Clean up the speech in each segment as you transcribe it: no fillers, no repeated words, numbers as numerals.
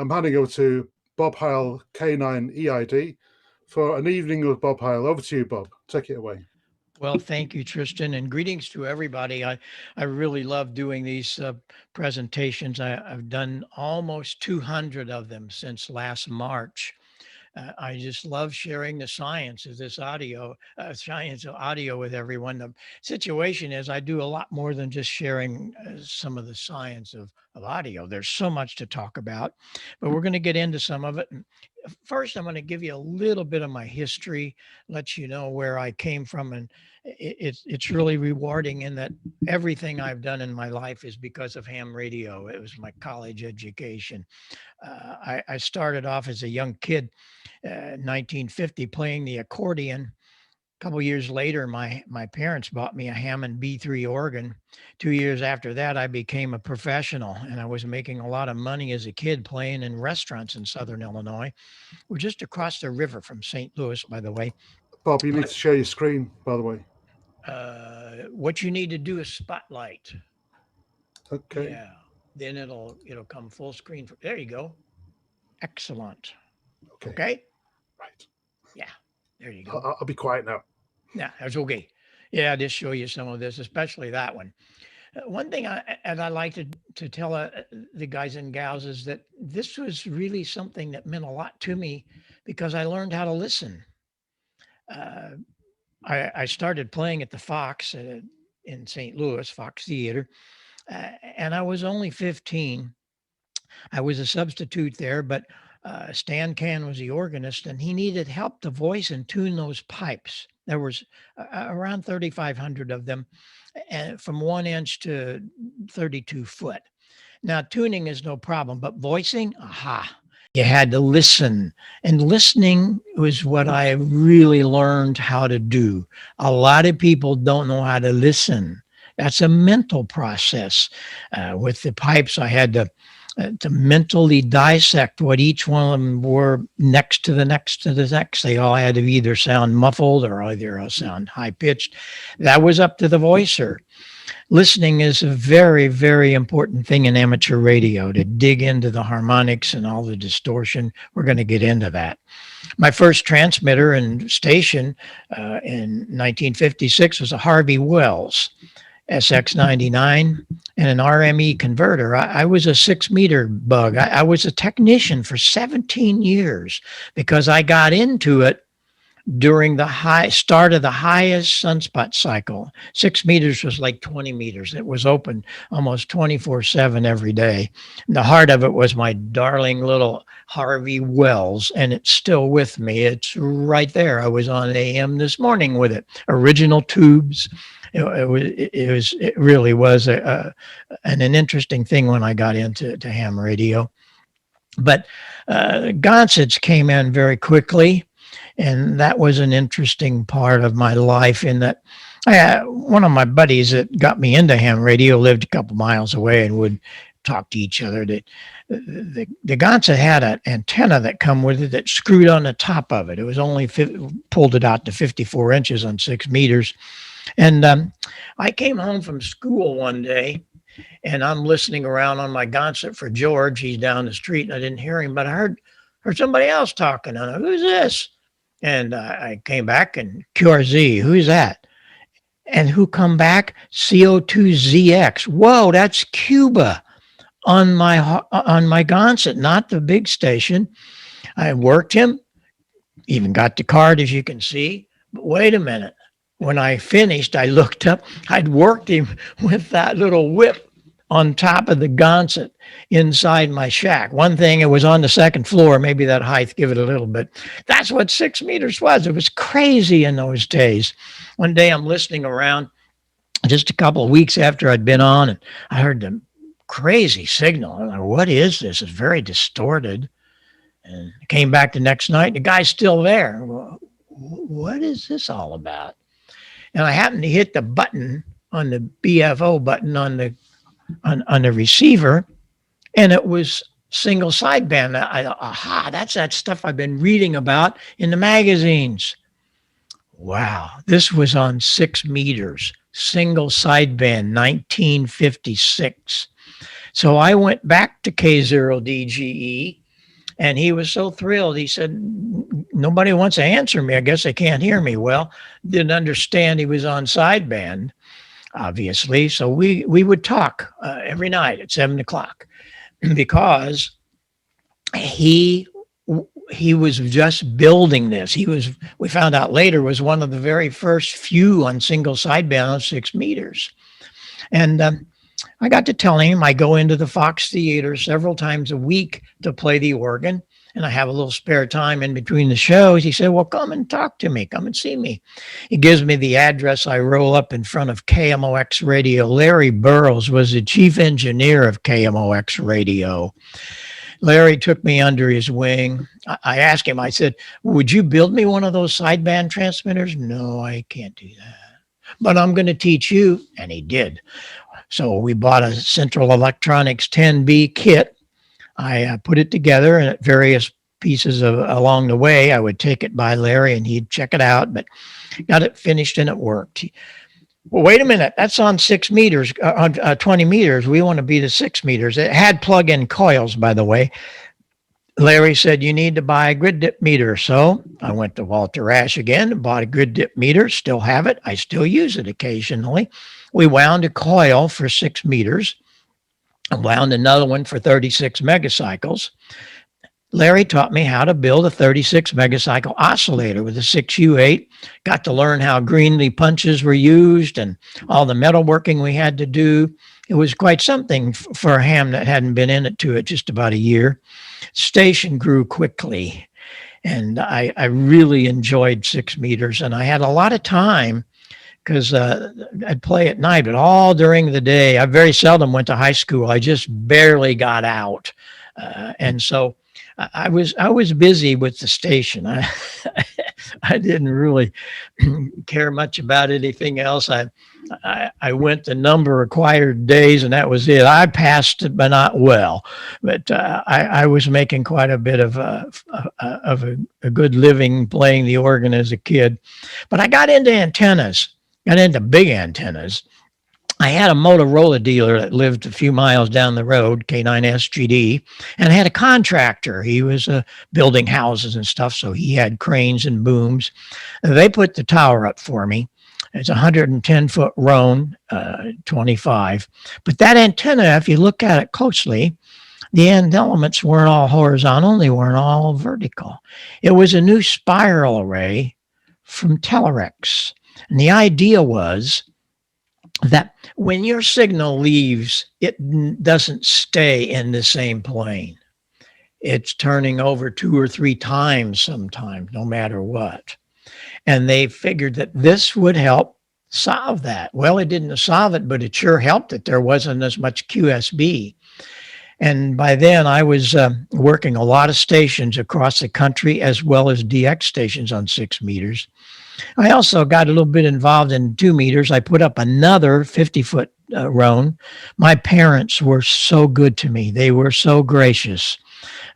I'm handing over to Bob Heil K9EID for an evening with Bob Heil. Over to you, Bob. Take it away. Well, thank you, Tristan, and greetings to everybody. I really love doing these presentations. I've done almost 200 of them since last March. I just love sharing the science of this science of audio with everyone. The situation is I do a lot more than just sharing some of the science of audio. There's so much to talk about, but we're going to get into some of it. And first, I'm going to give you a little bit of my history, let you know where I came from, and it's really rewarding in that everything I've done in my life is because of ham radio. It was my college education. I started off as a young kid, 1950, playing the accordion. A couple years later, my parents bought me a Hammond B3 organ. 2 years after that, I became a professional, and I was making a lot of money as a kid playing in restaurants in Southern Illinois. We're just across the river from St. Louis, by the way. Bob, you need to share your screen, by the way. What you need to do is spotlight. Okay. Yeah. Then it'll come full screen. There you go. Excellent. Okay. Right. Yeah. There you go. I'll be quiet now. Yeah, that's okay. Yeah, I'll just show you some of this, especially that one. One thing I like to tell the guys and gals is that this was really something that meant a lot to me because I learned how to listen. I started playing at the Fox in St. Louis, Fox Theater, and I was only 15. I was a substitute there, but Stan Can was the organist, and he needed help to voice and tune those pipes. There was around 3,500 of them, and from 1 inch to 32 foot. Now, tuning is no problem, but voicing, you had to listen. And listening was what I really learned how to do. A lot of people don't know how to listen. That's a mental process. With the pipes, I had to mentally dissect what each one of them were next to the next to the next. They all had to either sound muffled or either sound high pitched. That was up to the voicer. Listening is a very, very important thing in amateur radio, to dig into the harmonics and all the distortion. We're going to get into that. My first transmitter and station in 1956 was a Harvey Wells SX99 and an RME converter. I was a 6-meter bug. I was a technician for 17 years because I got into it during the start of the highest sunspot cycle. 6 meters was like 20 meters. It was open almost 24/7 every day. And the heart of it was my darling little Harvey Wells, and it's still with me. It's right there. I was on AM this morning with it. Original tubes. It really was an interesting thing when I got into ham radio. But Gonsets came in very quickly. And that was an interesting part of my life in that one of my buddies that got me into ham radio lived a couple miles away and would talk to each other. The Gonset had an antenna that come with it that screwed on the top of it. It was only pulled it out to 54 inches on 6 meters. And I came home from school one day and I'm listening around on my Gonset for George. He's down the street and I didn't hear him, but I heard somebody else talking. And I go, who's this? And I came back and QRZ, who's that? And who come back? CO2ZX. Whoa, that's Cuba on my Gonset, not the big station. I worked him, even got the card, as you can see. But wait a minute. When I finished, I looked up. I'd worked him with that little whip on top of the Gonset inside my shack. One thing, it was on the second floor. Maybe that height give it a little bit. That's what 6 meters was. It was crazy in those days. One day I'm listening around just a couple of weeks after I'd been on, and I heard the crazy signal. I'm like, what is this? It's very distorted. And I came back the next night. The guy's still there. Well, what is this all about? And I happened to hit the button on the BFO button on the receiver, and it was single sideband. That's that stuff I've been reading about in the magazines. Wow, this was on 6 meters, single sideband, 1956. So I went back to K0DGE And he was so thrilled. He said, nobody wants to answer me. I guess they can't hear me. Well, didn't understand he was on sideband, obviously. So we would talk every night at 7 o'clock because he was just building this. We found out later, was one of the very first few on single sideband on 6 meters. And I got to tell him I go into the Fox Theater several times a week to play the organ, and I have a little spare time in between the shows. He said, well, come and talk to me. Come and see me. He gives me the address. I roll up in front of KMOX Radio. Larry Burroughs was the chief engineer of KMOX Radio. Larry took me under his wing. I asked him, I said, would you build me one of those sideband transmitters? No, I can't do that, but I'm going to teach you. And he did. So we bought a Central Electronics 10B kit. I put it together, and at various pieces along the way, I would take it by Larry and he'd check it out, but got it finished and it worked. Well, wait a minute. That's on 6 meters, on 20 meters. We want to be the 6 meters. It had plug-in coils, by the way. Larry said, you need to buy a grid dip meter. So I went to Walter Ash again, bought a grid dip meter, still have it. I still use it occasionally. We wound a coil for 6 meters and wound another one for 36 megacycles. Larry taught me how to build a 36 megacycle oscillator with a 6U8. Got to learn how Greenlee punches were used and all the metalworking we had to do. It was quite something for a ham that hadn't been in it just about a year. Station grew quickly, and I really enjoyed 6 meters, and I had a lot of time because I'd play at night, but all during the day. I very seldom went to high school. I just barely got out, and so I was busy with the station. I didn't really care much about anything else. I went the number required days, and that was it. I passed it, but not well. But I was making quite a bit of a good living playing the organ as a kid. But I got into antennas, got into big antennas. I had a Motorola dealer that lived a few miles down the road, K9SGD, and had a contractor. He was building houses and stuff, so he had cranes and booms. They put the tower up for me. It's a 110-foot Roan, 25. But that antenna, if you look at it closely, the end elements weren't all horizontal, they weren't all vertical. It was a new spiral array from Telerex. And the idea was that when your signal leaves, it doesn't stay in the same plane. It's turning over 2 or 3 times sometimes, no matter what. And they figured that this would help solve that. Well, it didn't solve it, but it sure helped that there wasn't as much QSB. And by then I was working a lot of stations across the country as well as DX stations on 6 meters. I also got a little bit involved in 2 meters. I put up another 50-foot Roan. My parents were so good to me. They were so gracious.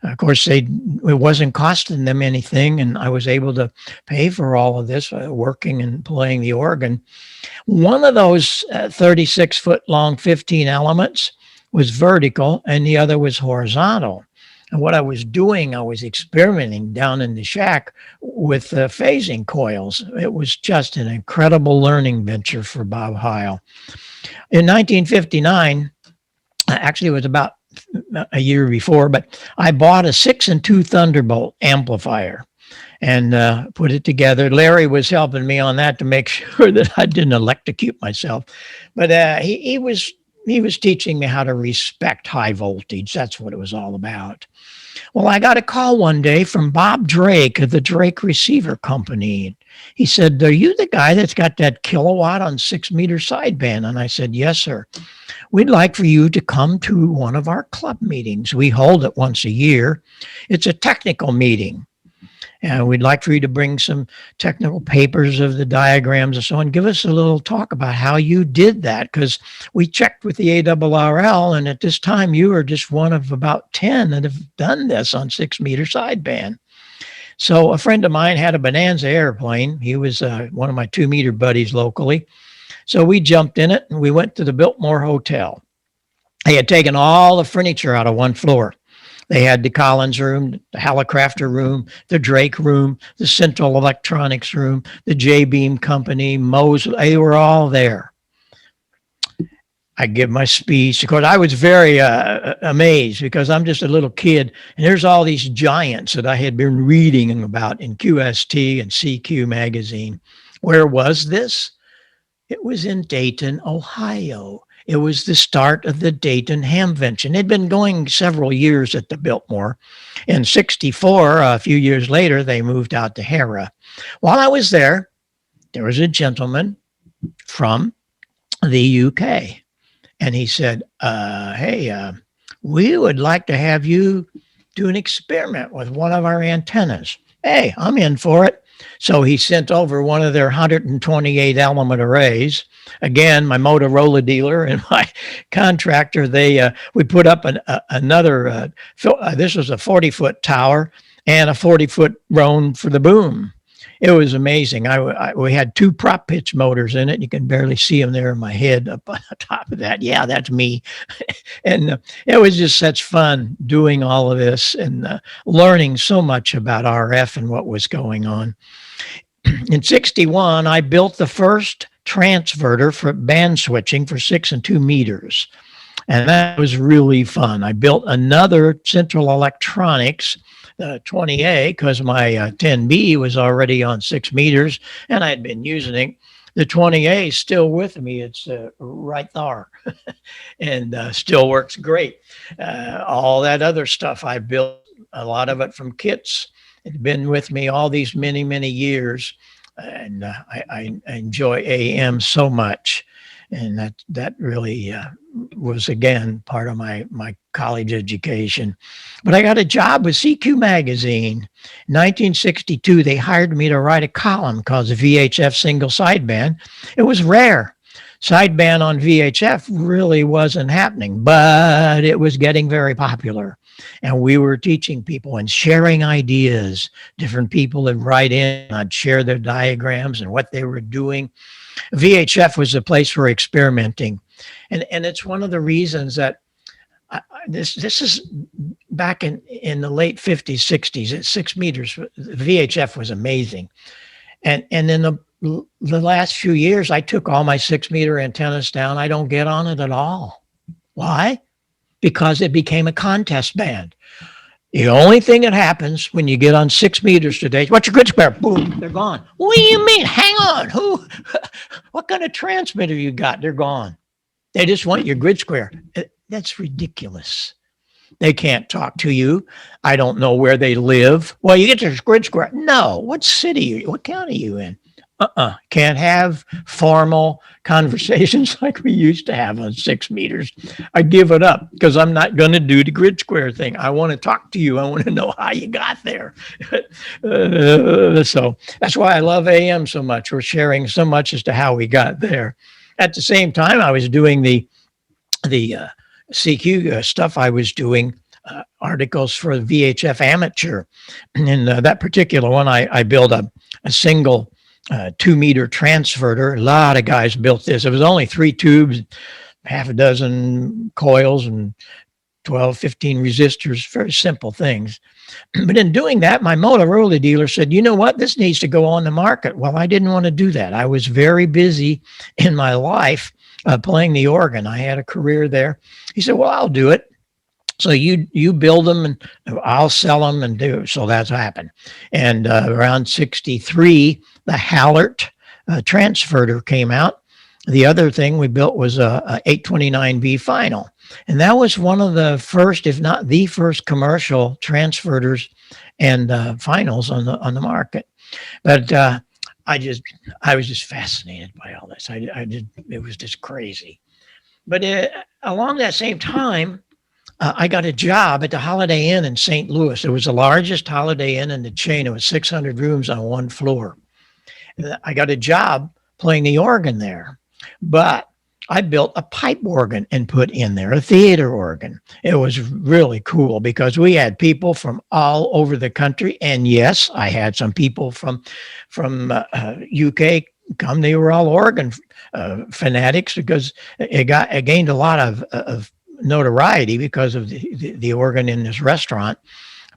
Of course, it wasn't costing them anything, and I was able to pay for all of this, working and playing the organ. One of those 36-foot long 15 elements was vertical, and the other was horizontal. And what I was doing, I was experimenting down in the shack with phasing coils. It was just an incredible learning venture for Bob Heil. In 1959, actually it was about a year before, but I bought a 6 and 2 Thunderbolt amplifier and put it together. Larry was helping me on that to make sure that I didn't electrocute myself. But he was teaching me how to respect high voltage. That's what it was all about. Well, I got a call one day from Bob Drake of the Drake Receiver Company. He said, are you the guy that's got that kilowatt on 6 meter sideband? And I said, yes, sir. We'd like for you to come to one of our club meetings. We hold it once a year. It's a technical meeting. And we'd like for you to bring some technical papers of the diagrams and so on. Give us a little talk about how you did that, because we checked with the ARRL, and at this time you are just one of about 10 that have done this on 6 meter sideband. So a friend of mine had a Bonanza airplane. He was one of my 2 meter buddies locally. So we jumped in it and we went to the Biltmore Hotel. They had taken all the furniture out of one floor. They had the Collins room, the Hallicrafter room, the Drake room, the Central Electronics room, the J-Beam Company, Mose. They were all there. I give my speech. Of course, I was very amazed because I'm just a little kid, and there's all these giants that I had been reading about in QST and CQ magazine. Where was this? It was in Dayton, Ohio. It was the start of the Dayton Hamvention. It had been going several years at the Biltmore. In '64, a few years later, they moved out to Hera. While I was there was a gentleman from the UK. And he said, hey, we would like to have you do an experiment with one of our antennas. Hey, I'm in for it. So he sent over one of their 128 element arrays. Again, my Motorola dealer and my contractor, we put up another, this was a 40-foot tower and a 40-foot drone for the boom. It was amazing. We had 2 prop pitch motors in it. You can barely see them there in my head up on top of that. Yeah, that's me. And it was just such fun doing all of this and learning so much about RF and what was going on. In '61, I built the first transverter for band switching for 6 and 2 meters. And that was really fun. I built another Central Electronics 20A because my 10B was already on 6 meters and I had been using it. The 20A is still with me. It's right there and still works great. All that other stuff I built, a lot of it from kits. It's been with me all these many, many years. And I enjoy AM so much. And that really was, again, part of my college education. But I got a job with CQ magazine. In 1962, they hired me to write a column called the VHF single sideband. It was rare. Sideband on VHF really wasn't happening, but it was getting very popular. And we were teaching people and sharing ideas. Different people would write in, I'd share their diagrams and what they were doing. VHF was a place for experimenting. And it's one of the reasons that this is back in the late 50s, 60s, at 6 meters, VHF was amazing. And in the last few years, I took all my 6 meter antennas down. I don't get on it at all. Why? Because it became a contest band. The only thing that happens when you get on 6 meters today, what's your grid square? Boom, they're gone. What do you mean? Hang on. What kind of transmitter you got? They're gone. They just want your grid square. That's ridiculous. They can't talk to you. I don't know where they live. Well, you get your grid square. No. What city? What county are you in? Can't have formal conversations like we used to have on 6 meters. I give it up because I'm not going to do the grid square thing. I want to talk to you. I want to know how you got there. So that's why I love AM so much. We're sharing so much as to how we got there. At the same time, I was doing the CQ stuff. I was doing articles for VHF Amateur. And that particular one, I built a single 2 meter transverter. A lot of guys built this. It was only 3 tubes, half a dozen coils, and 12, 15 resistors, very simple things. But in doing that, my Motorola dealer said, you know what, this needs to go on the market. Well, I didn't want to do that. I was very busy in my life playing the organ. I had a career there. He said, well, I'll do it. So you build them and I'll sell them and do. So that's happened. And around 63, the Hallert transverter came out. The other thing we built was a 829B final. And that was one of the first, if not the first, commercial transverters and finals on the market. But I was just fascinated by all this. It was just crazy. But along that same time, I got a job at the Holiday Inn in St. Louis. It was the largest Holiday Inn in the chain. It was 600 rooms on one floor. I got a job playing the organ there, but I built a pipe organ and put in there a theater organ. It was really cool because we had people from all over the country. And yes, I had some people from UK come. They were all organ fanatics because it gained a lot of notoriety because of the organ in this restaurant.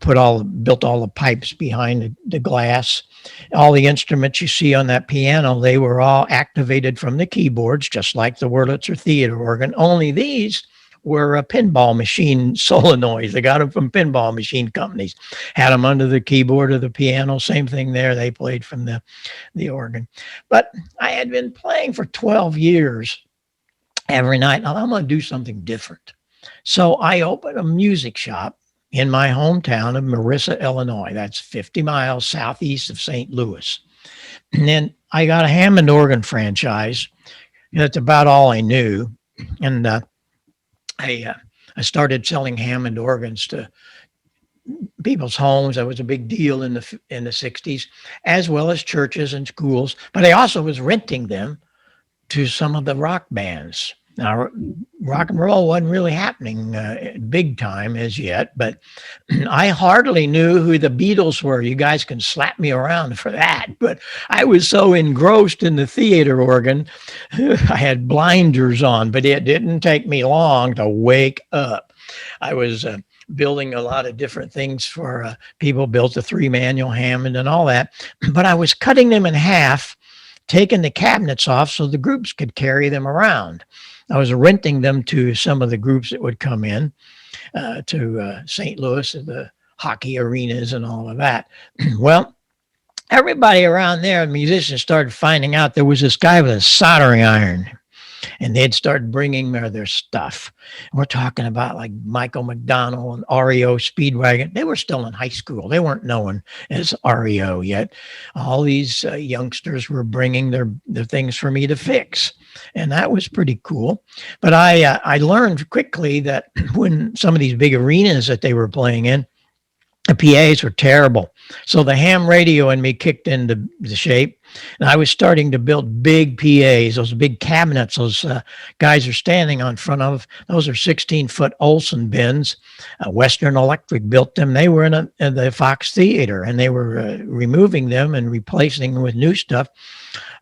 Built all the pipes behind the glass. All the instruments you see on that piano, they were all activated from the keyboards, just like the Wurlitzer theater organ. Only these were pinball machine solenoids. They got them from pinball machine companies. Had them under the keyboard of the piano. Same thing there. They played from the organ. But I had been playing for 12 years every night. Now I'm going to do something different. So I opened a music shop in my hometown of Marissa, Illinois. That's 50 miles southeast of St. Louis. And then I got a Hammond organ franchise. That's about all I knew. And I started selling Hammond organs to people's homes. That was a big deal in the 60s, as well as churches and schools. But I also was renting them to some of the rock bands. Now, rock and roll wasn't really happening big time as yet, but I hardly knew who the Beatles were. You guys can slap me around for that, but I was so engrossed in the theater organ, I had blinders on, but it didn't take me long to wake up. I was building a lot of different things for people, built a 3-manual Hammond and all that, but I was cutting them in half, taking the cabinets off so the groups could carry them around. I was renting them to some of the groups that would come in to St. Louis, the hockey arenas and all of that. Well, everybody around there, musicians, started finding out there was this guy with a soldering iron, and they'd start bringing their stuff. We're talking about like Michael McDonald and REO Speedwagon. They were still in high school. They weren't known as REO yet. All these youngsters were bringing their things for me to fix. And that was pretty cool. But I learned quickly that when some of these big arenas that they were playing in, the PAs were terrible. So the ham radio in me kicked into the shape. And I was starting to build big PAs, those big cabinets those guys are standing on front of. Those are 16-foot Olsen bins. Western Electric built them. They were in the Fox Theater, and they were removing them and replacing them with new stuff.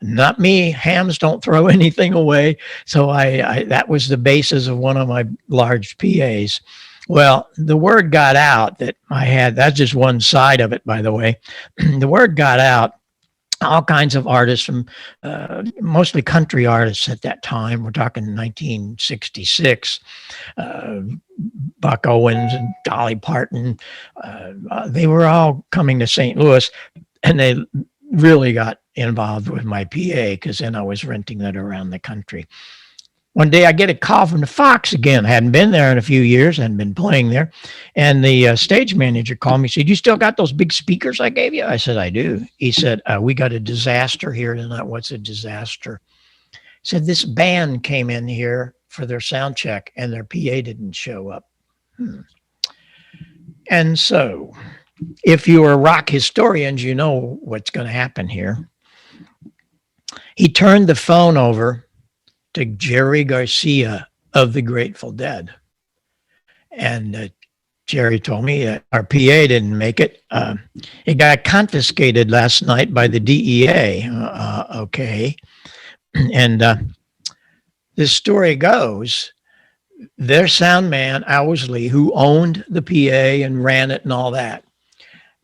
Not me. Hams don't throw anything away. So I that was the basis of one of my large PAs. Well, the word got out that I had, that's just one side of it, by the way. The word got out. All kinds of artists from mostly country artists at that time. We're talking 1966. Buck Owens and Dolly Parton. They were all coming to St. Louis, and they really got involved with my PA because then I was renting that around the country. One day I get a call from the Fox again. I hadn't been there in a few years, hadn't been playing there. And the stage manager called me, said, "You still got those big speakers I gave you?" I said, "I do." He said, "We got a disaster here tonight." "What's a disaster?" He said, "This band came in here for their sound check and their PA didn't show up." And so if you are rock historians, you know what's going to happen here. He turned the phone over to Jerry Garcia of the Grateful Dead. And Jerry told me that our PA didn't make it. It got confiscated last night by the DEA. Okay. And this story goes, their sound man, Owsley, who owned the PA and ran it and all that,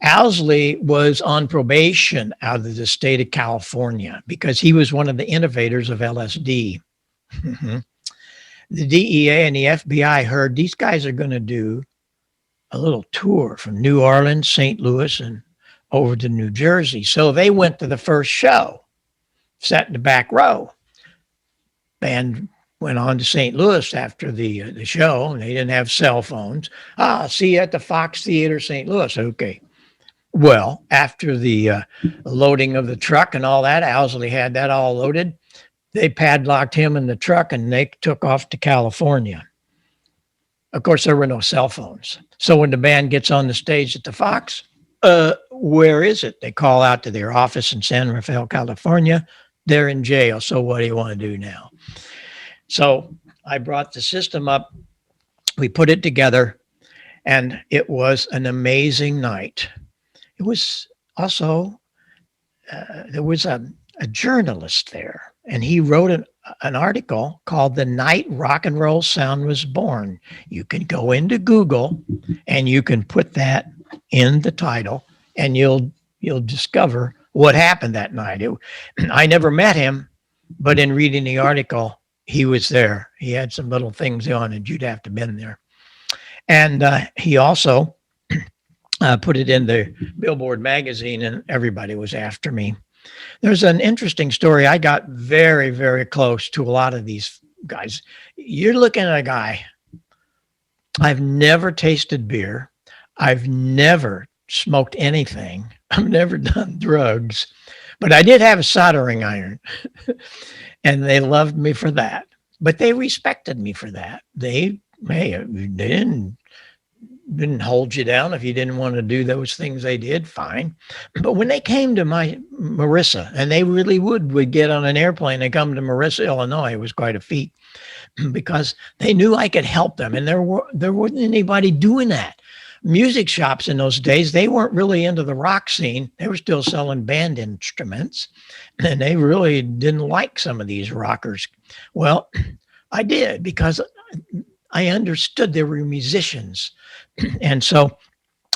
Owsley was on probation out of the state of California because he was one of the innovators of LSD. The DEA and the FBI heard these guys are going to do a little tour from New Orleans, St. Louis, and over to New Jersey. So they went to the first show, sat in the back row. Band went on to St. Louis after the show, and they didn't have cell phones. See you at the Fox Theater, St. Louis. Okay. Well, after the loading of the truck and all that, Owsley had that all loaded. They padlocked him in the truck and they took off to California. Of course, there were no cell phones. So when the band gets on the stage at the Fox, where is it? They call out to their office in San Rafael, California. They're in jail. So what do you want to do now? So I brought the system up. We put it together, and it was an amazing night. It was also, there was a journalist there, and he wrote an article called "The Night Rock and Roll Sound Was Born." You can go into Google and you can put that in the title, and you'll discover what happened that night. I never met him, but in reading the article, he was there. He had some little things on, and you'd have to have been there. And he also put it in the Billboard magazine, and everybody was after me. There's an interesting story. I got very, very close to a lot of these guys. You're looking at a guy. I've never tasted beer. I've never smoked anything. I've never done drugs, but I did have a soldering iron and they loved me for that, but they respected me for that. They didn't hold you down if you didn't want to do those things they did, fine. But when they came to my Marissa, and they really would get on an airplane and come to Marissa, Illinois, it was quite a feat because they knew I could help them. And there wasn't anybody doing that. Music shops in those days, they weren't really into the rock scene. They were still selling band instruments, and they really didn't like some of these rockers. Well, I did, because I understood they were musicians. And so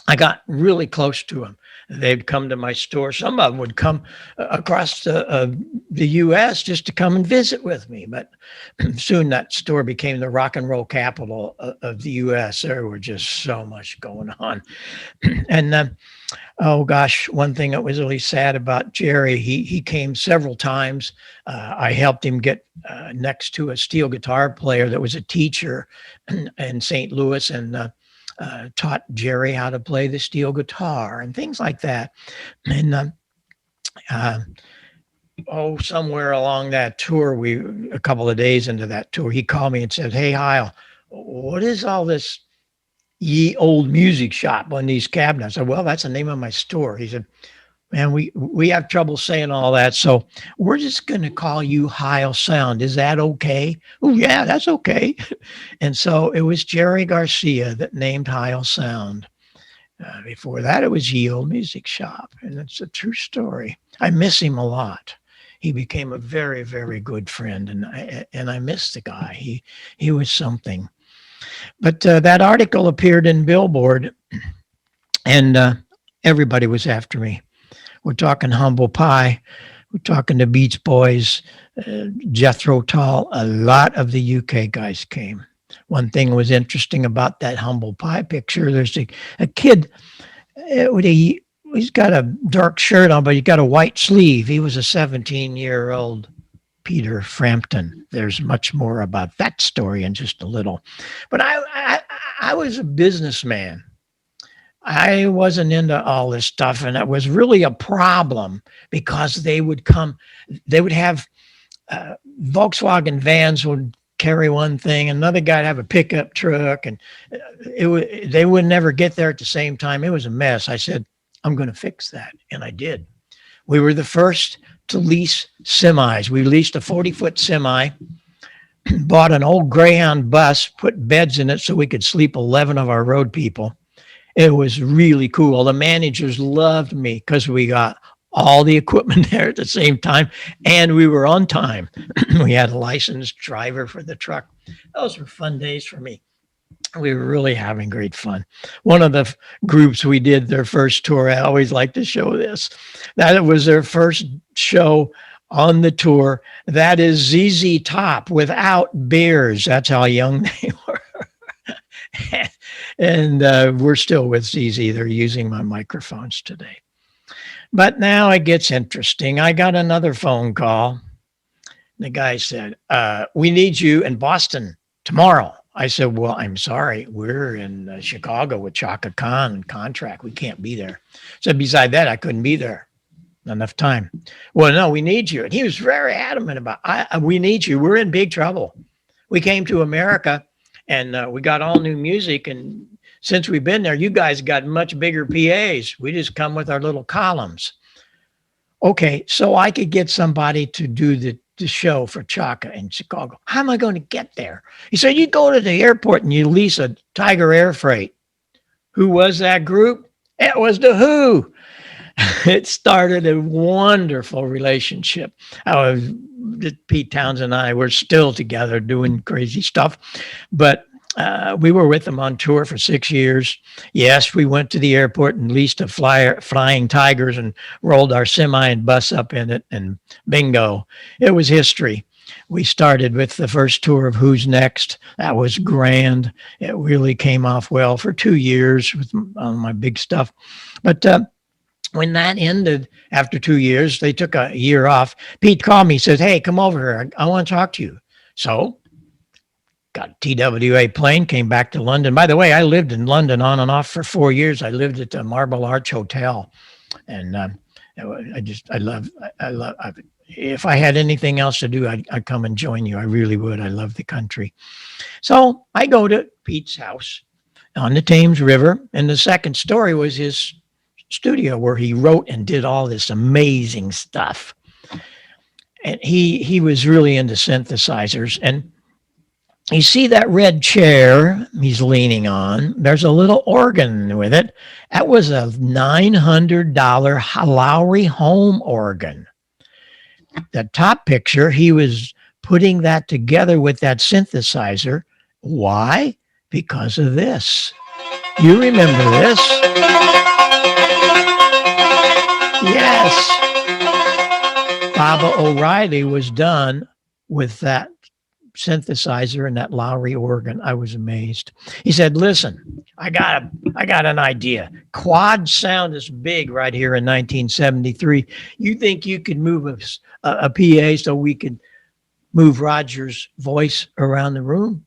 I got really close to them. They'd come to my store. Some of them would come across the U.S. just to come and visit with me. But soon that store became the rock and roll capital of the U.S. There were just so much going on. And oh gosh, one thing that was really sad about Jerry, he came several times. I helped him get next to a steel guitar player that was a teacher in St. Louis, and taught Jerry how to play the steel guitar and things like that. And somewhere along that tour, a couple of days into that tour, he called me and said, "Hey, Heil, what is all this ye old music shop on these cabinets?" I said, "Well, that's the name of my store." He said, "Man, we have trouble saying all that, so we're just going to call you Heil Sound. Is that okay?" "Oh, yeah, that's okay." And so it was Jerry Garcia that named Heil Sound. Before that, it was Ye Old Music Shop, and it's a true story. I miss him a lot. He became a very, very good friend, and I miss the guy. He was something. But that article appeared in Billboard, and everybody was after me. We're talking Humble Pie. We're talking the Beach Boys, Jethro Tull. A lot of the UK guys came. One thing was interesting about that Humble Pie picture. There's a kid. He's got a dark shirt on, but he's got a white sleeve. He was a 17-year-old Peter Frampton. There's much more about that story in just a little. But I was a businessman. I wasn't into all this stuff, and it was really a problem because they would have Volkswagen vans would carry one thing, another guy'd have a pickup truck, and they would never get there at the same time. It was a mess. I said, "I'm going to fix that," and I did. We were the first to lease semis. We leased a 40-foot semi, bought an old Greyhound bus, put beds in it so we could sleep 11 of our road people. It was really cool. The managers loved me because we got all the equipment there at the same time, and we were on time. We had a licensed driver for the truck. Those were fun days for me. We were really having great fun. One of the groups we did their first tour, I always like to show this. That was their first show on the tour. That is ZZ Top without beers. That's how young they were. And we're still with ZZ. They're using my microphones today. But now it gets interesting. I got another phone call. The guy said, "We need you in Boston tomorrow." I said, "Well, I'm sorry. We're in Chicago with Chaka Khan contract. We can't be there." So beside that, I couldn't be there. Not enough time. "Well, no, we need you." And he was very adamant about, "We need you. We're in big trouble. We came to America and we got all new music. And since we've been there, you guys got much bigger PAs. We just come with our little columns." Okay, so I could get somebody to do the show for Chaka in Chicago. How am I going to get there? He said, "You go to the airport and you lease a Tiger Air Freight." Who was that group? It was the Who. It started a wonderful relationship. I was Pete Townsend and I were still together doing crazy stuff, but we were with them on tour for 6 years. Yes, we went to the airport and leased a Flying Tigers and rolled our semi and bus up in it, and bingo, it was history. We started with the first tour of Who's Next. That was grand. It really came off well for 2 years with my big stuff. But when that ended after 2 years, they took a year off. Pete called me, says, "Hey, come over here. I want to talk to you." So got a TWA plane, came back to London. By the way, I lived in London on and off for 4 years. I lived at the Marble Arch Hotel. And I love, if I had anything else to do, I'd come and join you. I really would. I love the country. So I go to Pete's house on the Thames River. And the second story was his studio where he wrote and did all this amazing stuff. And he was really into synthesizers. And you see that red chair he's leaning on? There's a little organ with it. That was a $900 Lowry home organ. The top picture, he was putting that together with that synthesizer. Why? Because of this. You remember this? Yes. Baba O'Reilly was done with that synthesizer and that Lowry organ. I was amazed. He said, "Listen, I got an idea. Quad sound is big right here in 1973. You think you could move a PA so we could move Roger's voice around the room?"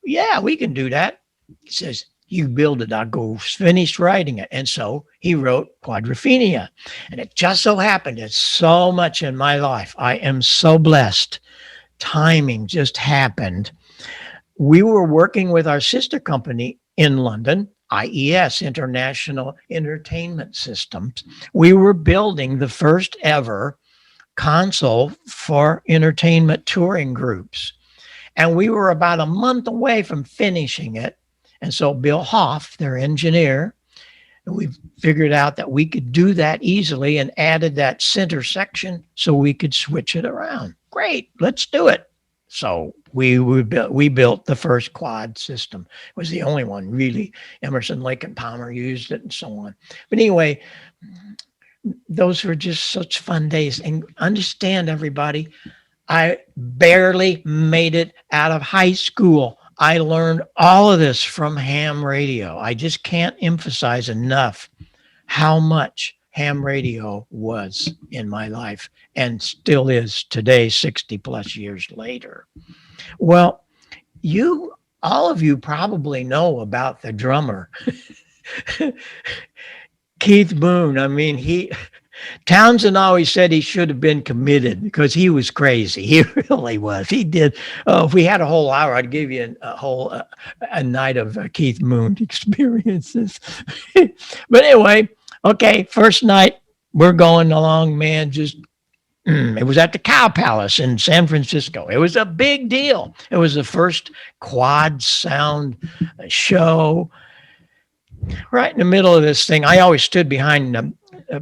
"Yeah, we can do that." He says, "You build it." I go, finished writing it. And so he wrote Quadrophenia. And it just so happened, it's so much in my life. I am so blessed. Timing just happened. We were working with our sister company in London, IES, International Entertainment Systems. We were building the first ever console for entertainment touring groups. And we were about a month away from finishing it. And so Bill Hoff, their engineer, we figured out that we could do that easily and added that center section so we could switch it around. Great, let's do it. So we built the first quad system. It was the only one, really. Emerson, Lake and Palmer used it and so on. But anyway, those were just such fun days. And understand, everybody, I barely made it out of high school. I learned all of this from ham radio. I just can't emphasize enough how much ham radio was in my life and still is today, 60 plus years later. Well, all of you probably know about the drummer, Keith Moon. I mean, Townsend always said he should have been committed because he was crazy. He really was. He did. If we had a whole hour, I'd give you a night of Keith Moon experiences. But anyway, okay, first night we're going along, man. It was at the Cow Palace in San Francisco. It was a big deal. It was the first quad sound show. Right in the middle of this thing, I always stood behind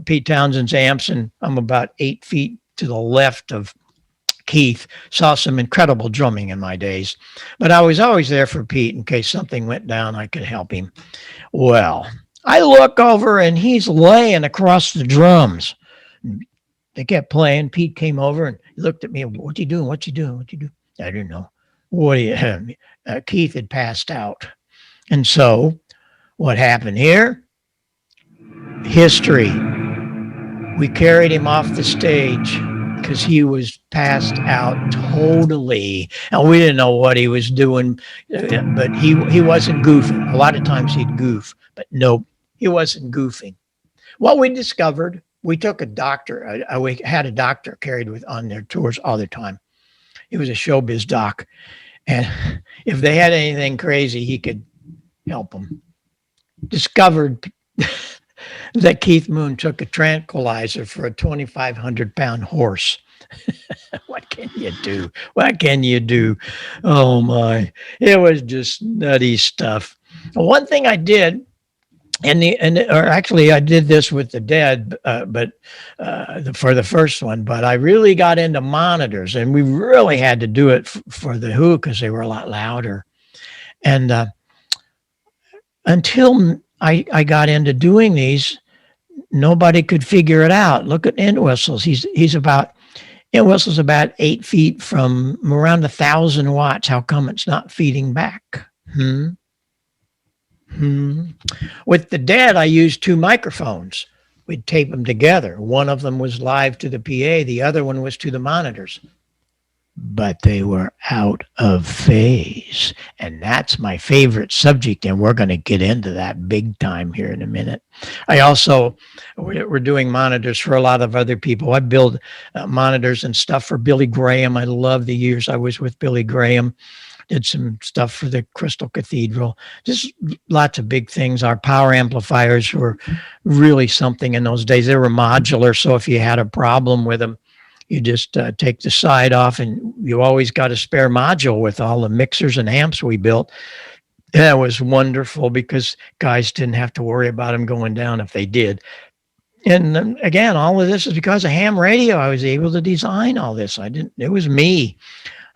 Pete Townsend's amps, and I'm about 8 feet to the left of Keith. Saw some incredible drumming in my days, but I was always there for Pete in case something went down, I could help him. Well, I look over and he's laying across the drums. They kept playing. Pete came over and looked at me. "What you doing? What you doing? What you doing?" I didn't know. "What do you have?" Keith had passed out. And so what happened here? History. We carried him off the stage because he was passed out totally. And we didn't know what he was doing, but he wasn't goofing. A lot of times he'd goof, but nope, he wasn't goofing. What we discovered, we took a doctor. We had a doctor carried on their tours all the time. He was a showbiz doc. And if they had anything crazy, he could help them. Discovered that Keith Moon took a tranquilizer for a 2,500-pound horse. What can you do? What can you do? Oh my, it was just nutty stuff. One thing I did, or actually I did this with the Dead, but for the first one, but I really got into monitors, and we really had to do it for the Who because they were a lot louder. And until I got into doing these, nobody could figure it out. Look at Entwistle's. Entwistle's about 8 feet from around 1,000 watts. How come it's not feeding back? With the Dead, I used 2 microphones. We'd tape them together. One of them was live to the PA. The other one was to the monitors. But they were out of phase. And that's my favorite subject. And we're going to get into that big time here in a minute. We're doing monitors for a lot of other people. I build monitors and stuff for Billy Graham. I love the years I was with Billy Graham. Did some stuff for the Crystal Cathedral. Just lots of big things. Our power amplifiers were really something in those days. They were modular. So if you had a problem with them, you just take the side off, and you always got a spare module with all the mixers and amps we built. That was wonderful because guys didn't have to worry about them going down if they did. And again, all of this is because of ham radio. I was able to design all this. It was me.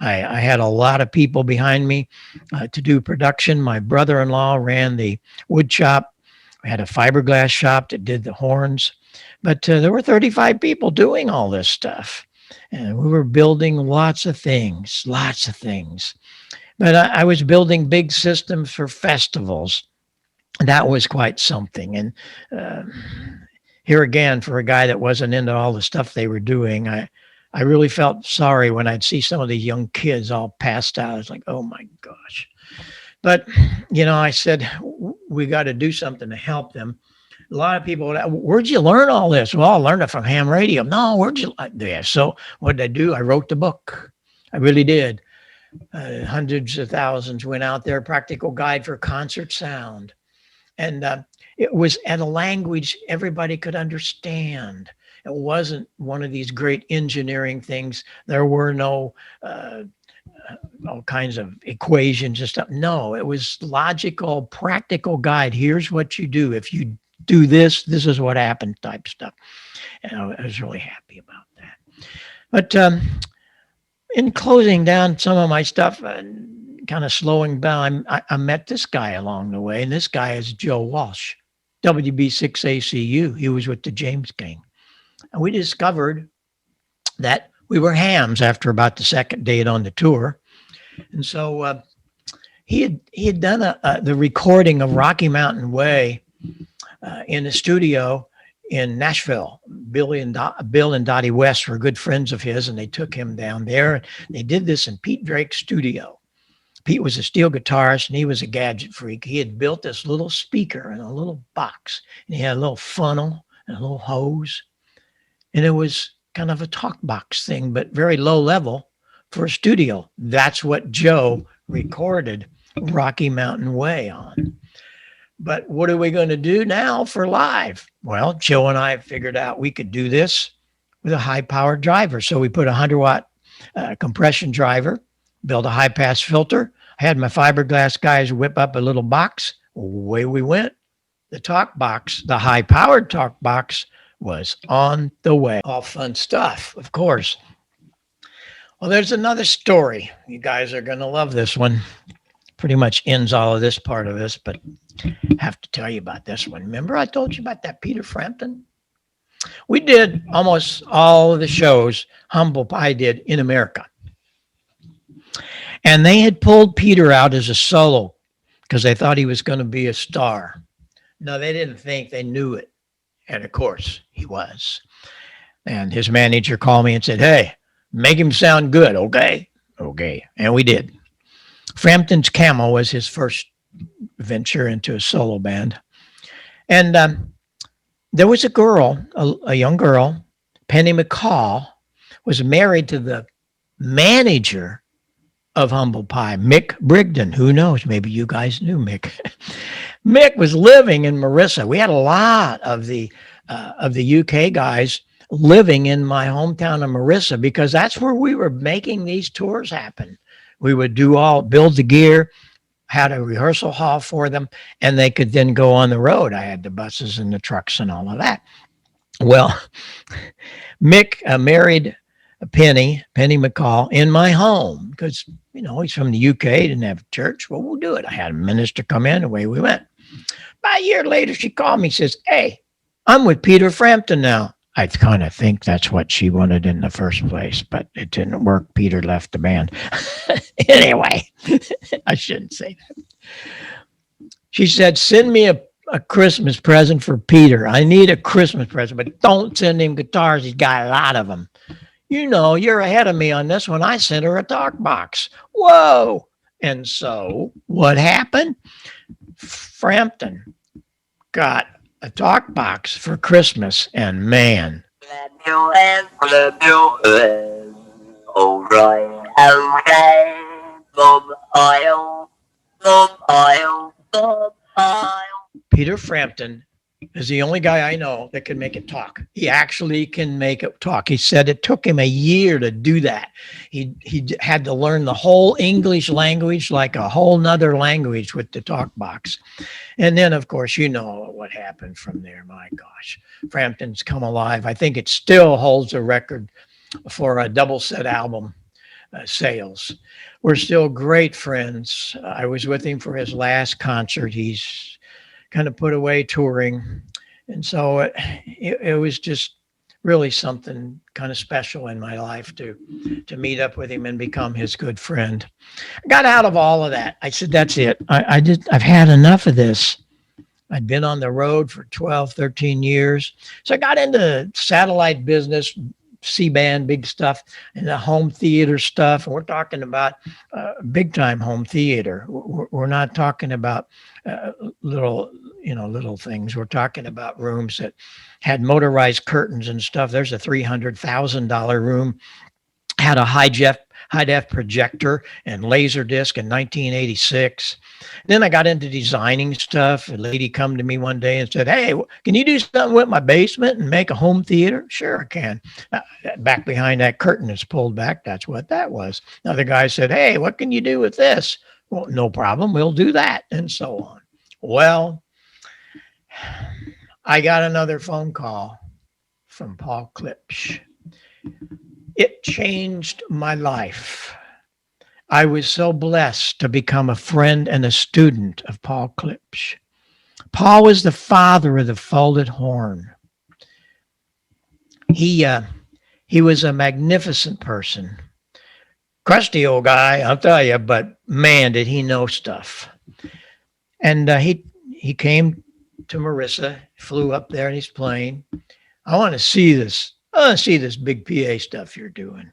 I had a lot of people behind me to do production. My brother-in-law ran the wood shop. We had a fiberglass shop that did the horns. But there were 35 people doing all this stuff. And we were building lots of things. But I was building big systems for festivals. That was quite something. And here again, for a guy that wasn't into all the stuff they were doing, I really felt sorry when I'd see some of these young kids all passed out. It's like, oh my gosh. But, I said, we got to do something to help them. A lot of people, where'd you learn all this? Well, I learned it from ham radio. No, where'd you? Yeah. So what did I do? I wrote the book. I really did. Hundreds of thousands went out there, Practical Guide for Concert Sound. And it was at a language everybody could understand. It wasn't one of these great engineering things. There were no all kinds of equations and stuff. No, it was logical, practical guide. Here's what you do. If you do this, this is what happened type stuff. And I was really happy about that. But in closing down some of my stuff, kind of slowing down, I met this guy along the way. And this guy is Joe Walsh, Wb6acu. He was with the James Gang. And we discovered that we were hams after about the second date on the tour. And so he had done the recording of Rocky Mountain Way in the studio in Nashville. Bill and Dottie West were good friends of his, and they took him down there. They did this in Pete Drake's studio. Pete was a steel guitarist, and he was a gadget freak. He had built this little speaker in a little box, and he had a little funnel and a little hose. And it was kind of a talk box thing, but very low level for a studio. That's what Joe recorded Rocky Mountain Way on. But what are we going to do now for live? Well, Joe and I figured out we could do this with a high-powered driver. So we put a 100-watt compression driver, built a high-pass filter. I had my fiberglass guys whip up a little box. Away we went. The talk box, the high-powered talk box, was on the way. All fun stuff, of course. Well, there's another story. You guys are going to love this one. Pretty much ends all of this part of this, but I have to tell you about this one. Remember I told you about that Peter Frampton? We did almost all of the shows Humble Pie did in America. And they had pulled Peter out as a solo because they thought he was going to be a star. No, they didn't think, they knew it. And of course, he was. And his manager called me and said, hey, make him sound good, okay? Okay. And we did. Frampton's Camel was his first venture into a solo band. And there was a girl, a young girl, Penny McCall, was married to the manager of Humble Pie, Mick Brigden. Who knows? Maybe you guys knew Mick. Mick was living in Marissa. We had a lot of the UK guys living in my hometown of Marissa because that's where we were making these tours happen. We would build the gear, had a rehearsal hall for them, and they could then go on the road. I had the buses and the trucks and all of that. Well, Mick married Penny McCall in my home because, he's from the UK, didn't have a church. Well, we'll do it. I had a minister come in, away we went. About a year later, she called me, says, "Hey, I'm with Peter Frampton now." I kind of think that's what she wanted in the first place, but it didn't work. Peter left the band. Anyway, I shouldn't say that. She said, "Send me a Christmas present for Peter. I need a Christmas present, but don't send him guitars. He's got a lot of them. You're ahead of me on this one." I sent her a talk box. Whoa. And so what happened? Frampton got a talk box for Christmas, and man. All right, okay, Bob Heil, Bob Heil. Peter Frampton is the only guy I know that can make it talk. He actually can make it talk. He said it took him a year to do that. He had to learn the whole English language like a whole nother language with the talk box. And then, of course, what happened from there. My gosh, Frampton's come alive. I think it still holds a record for a double set album sales. We're still great friends. I was with him for his last concert. He's kind of put away touring. And so it was just really something kind of special in my life to meet up with him and become his good friend. I got out of all of that. I said, that's it. I've had enough of this. I'd been on the road for 12, 13 years. So I got into satellite business, C-band, big stuff, and the home theater stuff. And we're talking about big time home theater. We're not talking about little things. We're talking about rooms that had motorized curtains and stuff. There's a $300,000 room, had a high def projector and laser disc in 1986. Then I got into designing stuff. A lady come to me one day and said, "Hey, can you do something with my basement and make a home theater?" "Sure, I can." Back behind that curtain is pulled back. That's what that was. Another guy said, "Hey, what can you do with this?" "Well, no problem. We'll do that." And so on. Well, I got another phone call from Paul Klitsch. It changed my life. I was so blessed to become a friend and a student of Paul Klitsch. Paul was the father of the folded horn. He was a magnificent person. Crusty old guy, I'll tell you, but man, did he know stuff. And he came to Marissa, flew up there in his plane. I want to see this big PA stuff you're doing."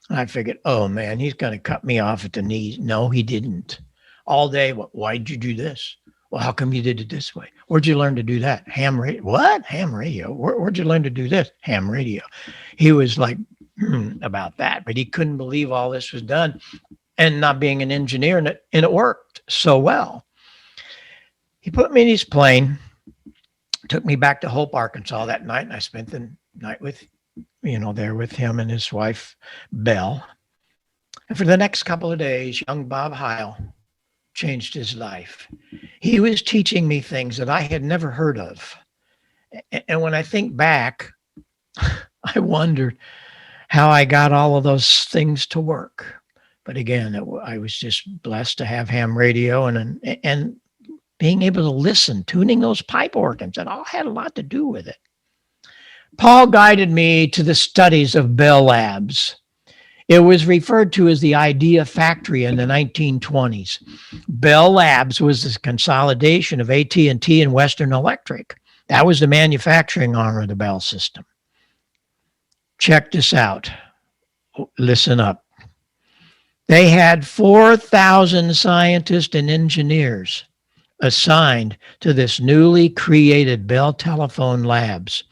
And I figured, oh man, he's going to cut me off at the knees. No, he didn't. All day, why'd you do this? Well, how come you did it this way? Where'd you learn to do that? Ham radio. What? Ham radio? Where'd you learn to do this? Ham radio. He was like about that, but he couldn't believe all this was done and not being an engineer, and it worked so well. He put me in his plane, took me back to Hope, Arkansas that night, and I spent the night with there with him and his wife, Belle. And for the next couple of days, young Bob Heil changed his life. He was teaching me things that I had never heard of. And when I think back, I wondered how I got all of those things to work. But again, I was just blessed to have ham radio and being able to listen, tuning those pipe organs. It all had a lot to do with it. Paul guided me to the studies of Bell Labs. It was referred to as the Idea Factory in the 1920s. Bell Labs was the consolidation of AT&T and Western Electric. That was the manufacturing arm of the Bell system. Check this out. Listen up. They had 4,000 scientists and engineers assigned to this newly created Bell Telephone Labs,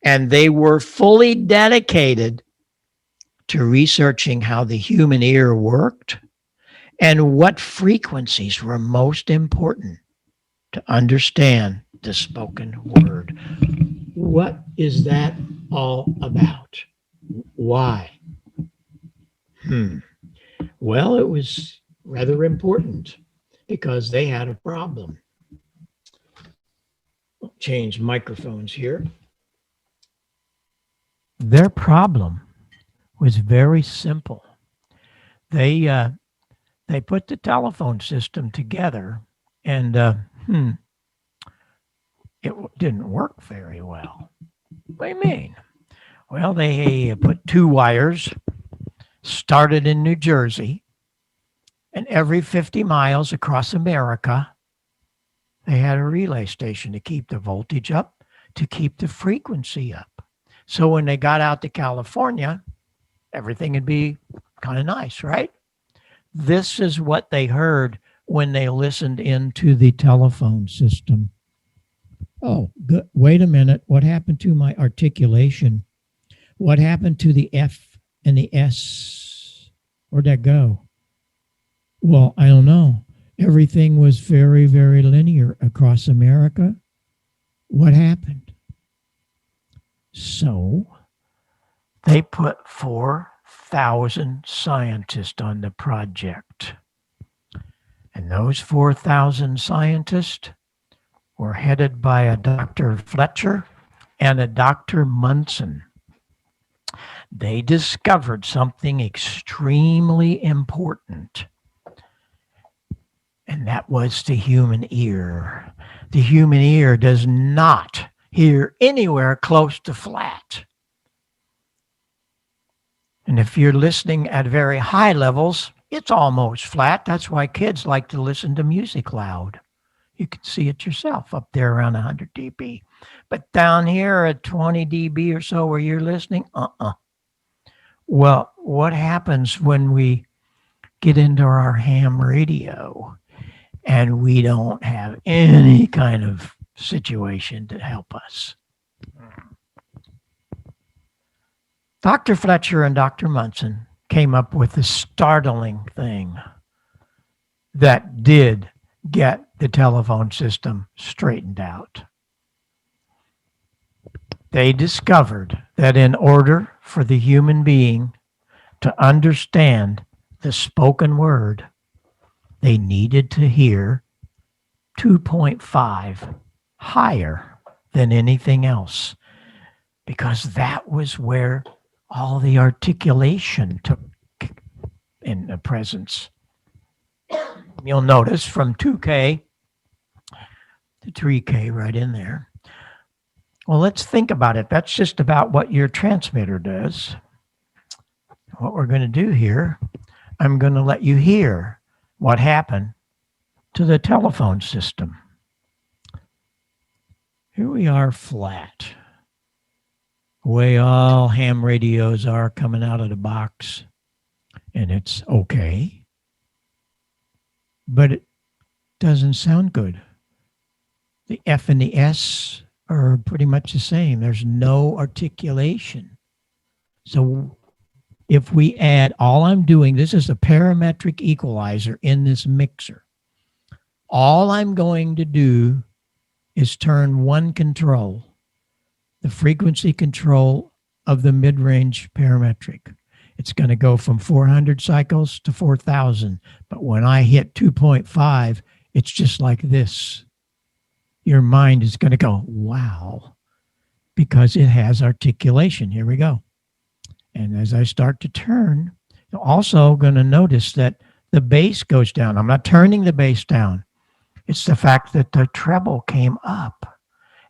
and they were fully dedicated to researching how the human ear worked and what frequencies were most important to understand the spoken word. What is that all about? Why? Well, it was rather important. because they had a problem. Change microphones here. Their problem was very simple. They put the telephone system together, and it didn't work very well. What do you mean? Well, they put 2 wires, started in New Jersey, and every 50 miles across America, they had a relay station to keep the voltage up, to keep the frequency up. So when they got out to California, everything would be kind of nice, right? This is what they heard when they listened into the telephone system. Oh, good. Wait a minute. What happened to my articulation? What happened to the F and the S? Where'd that go? Well, I don't know. Everything was very, very linear across America. What happened? So they put 4,000 scientists on the project. And those 4,000 scientists were headed by a Dr. Fletcher and a Dr. Munson. They discovered something extremely important, and that was the human ear. The human ear does not hear anywhere close to flat. And if you're listening at very high levels, it's almost flat. That's why kids like to listen to music loud. You can see it yourself up there around 100 dB. But down here at 20 dB or so where you're listening, Well, what happens when we get into our ham radio and we don't have any kind of situation to help us? Dr. Fletcher and Dr. Munson came up with a startling thing that did get the telephone system straightened out. They discovered that in order for the human being to understand the spoken word, they needed to hear 2.5 higher than anything else, because that was where all the articulation took in the presence. You'll notice from 2K to 3K right in there. Well, let's think about it. That's just about what your transmitter does. What we're going to do here, I'm going to let you hear what happened to the telephone system. Here we are flat. The way all ham radios are coming out of the box. And it's okay. But it doesn't sound good. The F and the S are pretty much the same. There's no articulation. So if we add, all I'm doing, this is a parametric equalizer in this mixer. All I'm going to do is turn one control, the frequency control of the mid-range parametric. It's going to go from 400 cycles to 4,000. But when I hit 2.5, it's just like this. Your mind is going to go, wow, because it has articulation. Here we go. And as I start to turn, you're also going to notice that the bass goes down. I'm not turning the bass down. It's the fact that the treble came up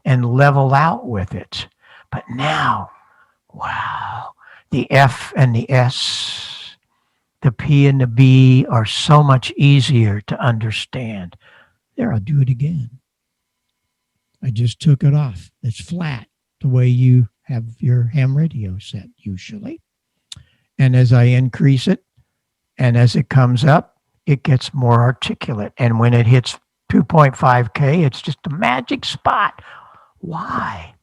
and leveled out with it. But now, wow, the F and the S, the P and the B are so much easier to understand. There, I'll do it again. I just took it off. It's flat, the way you have your ham radio set usually. And as I increase it, and as it comes up, it gets more articulate. And when it hits 2.5K, it's just a magic spot. Why?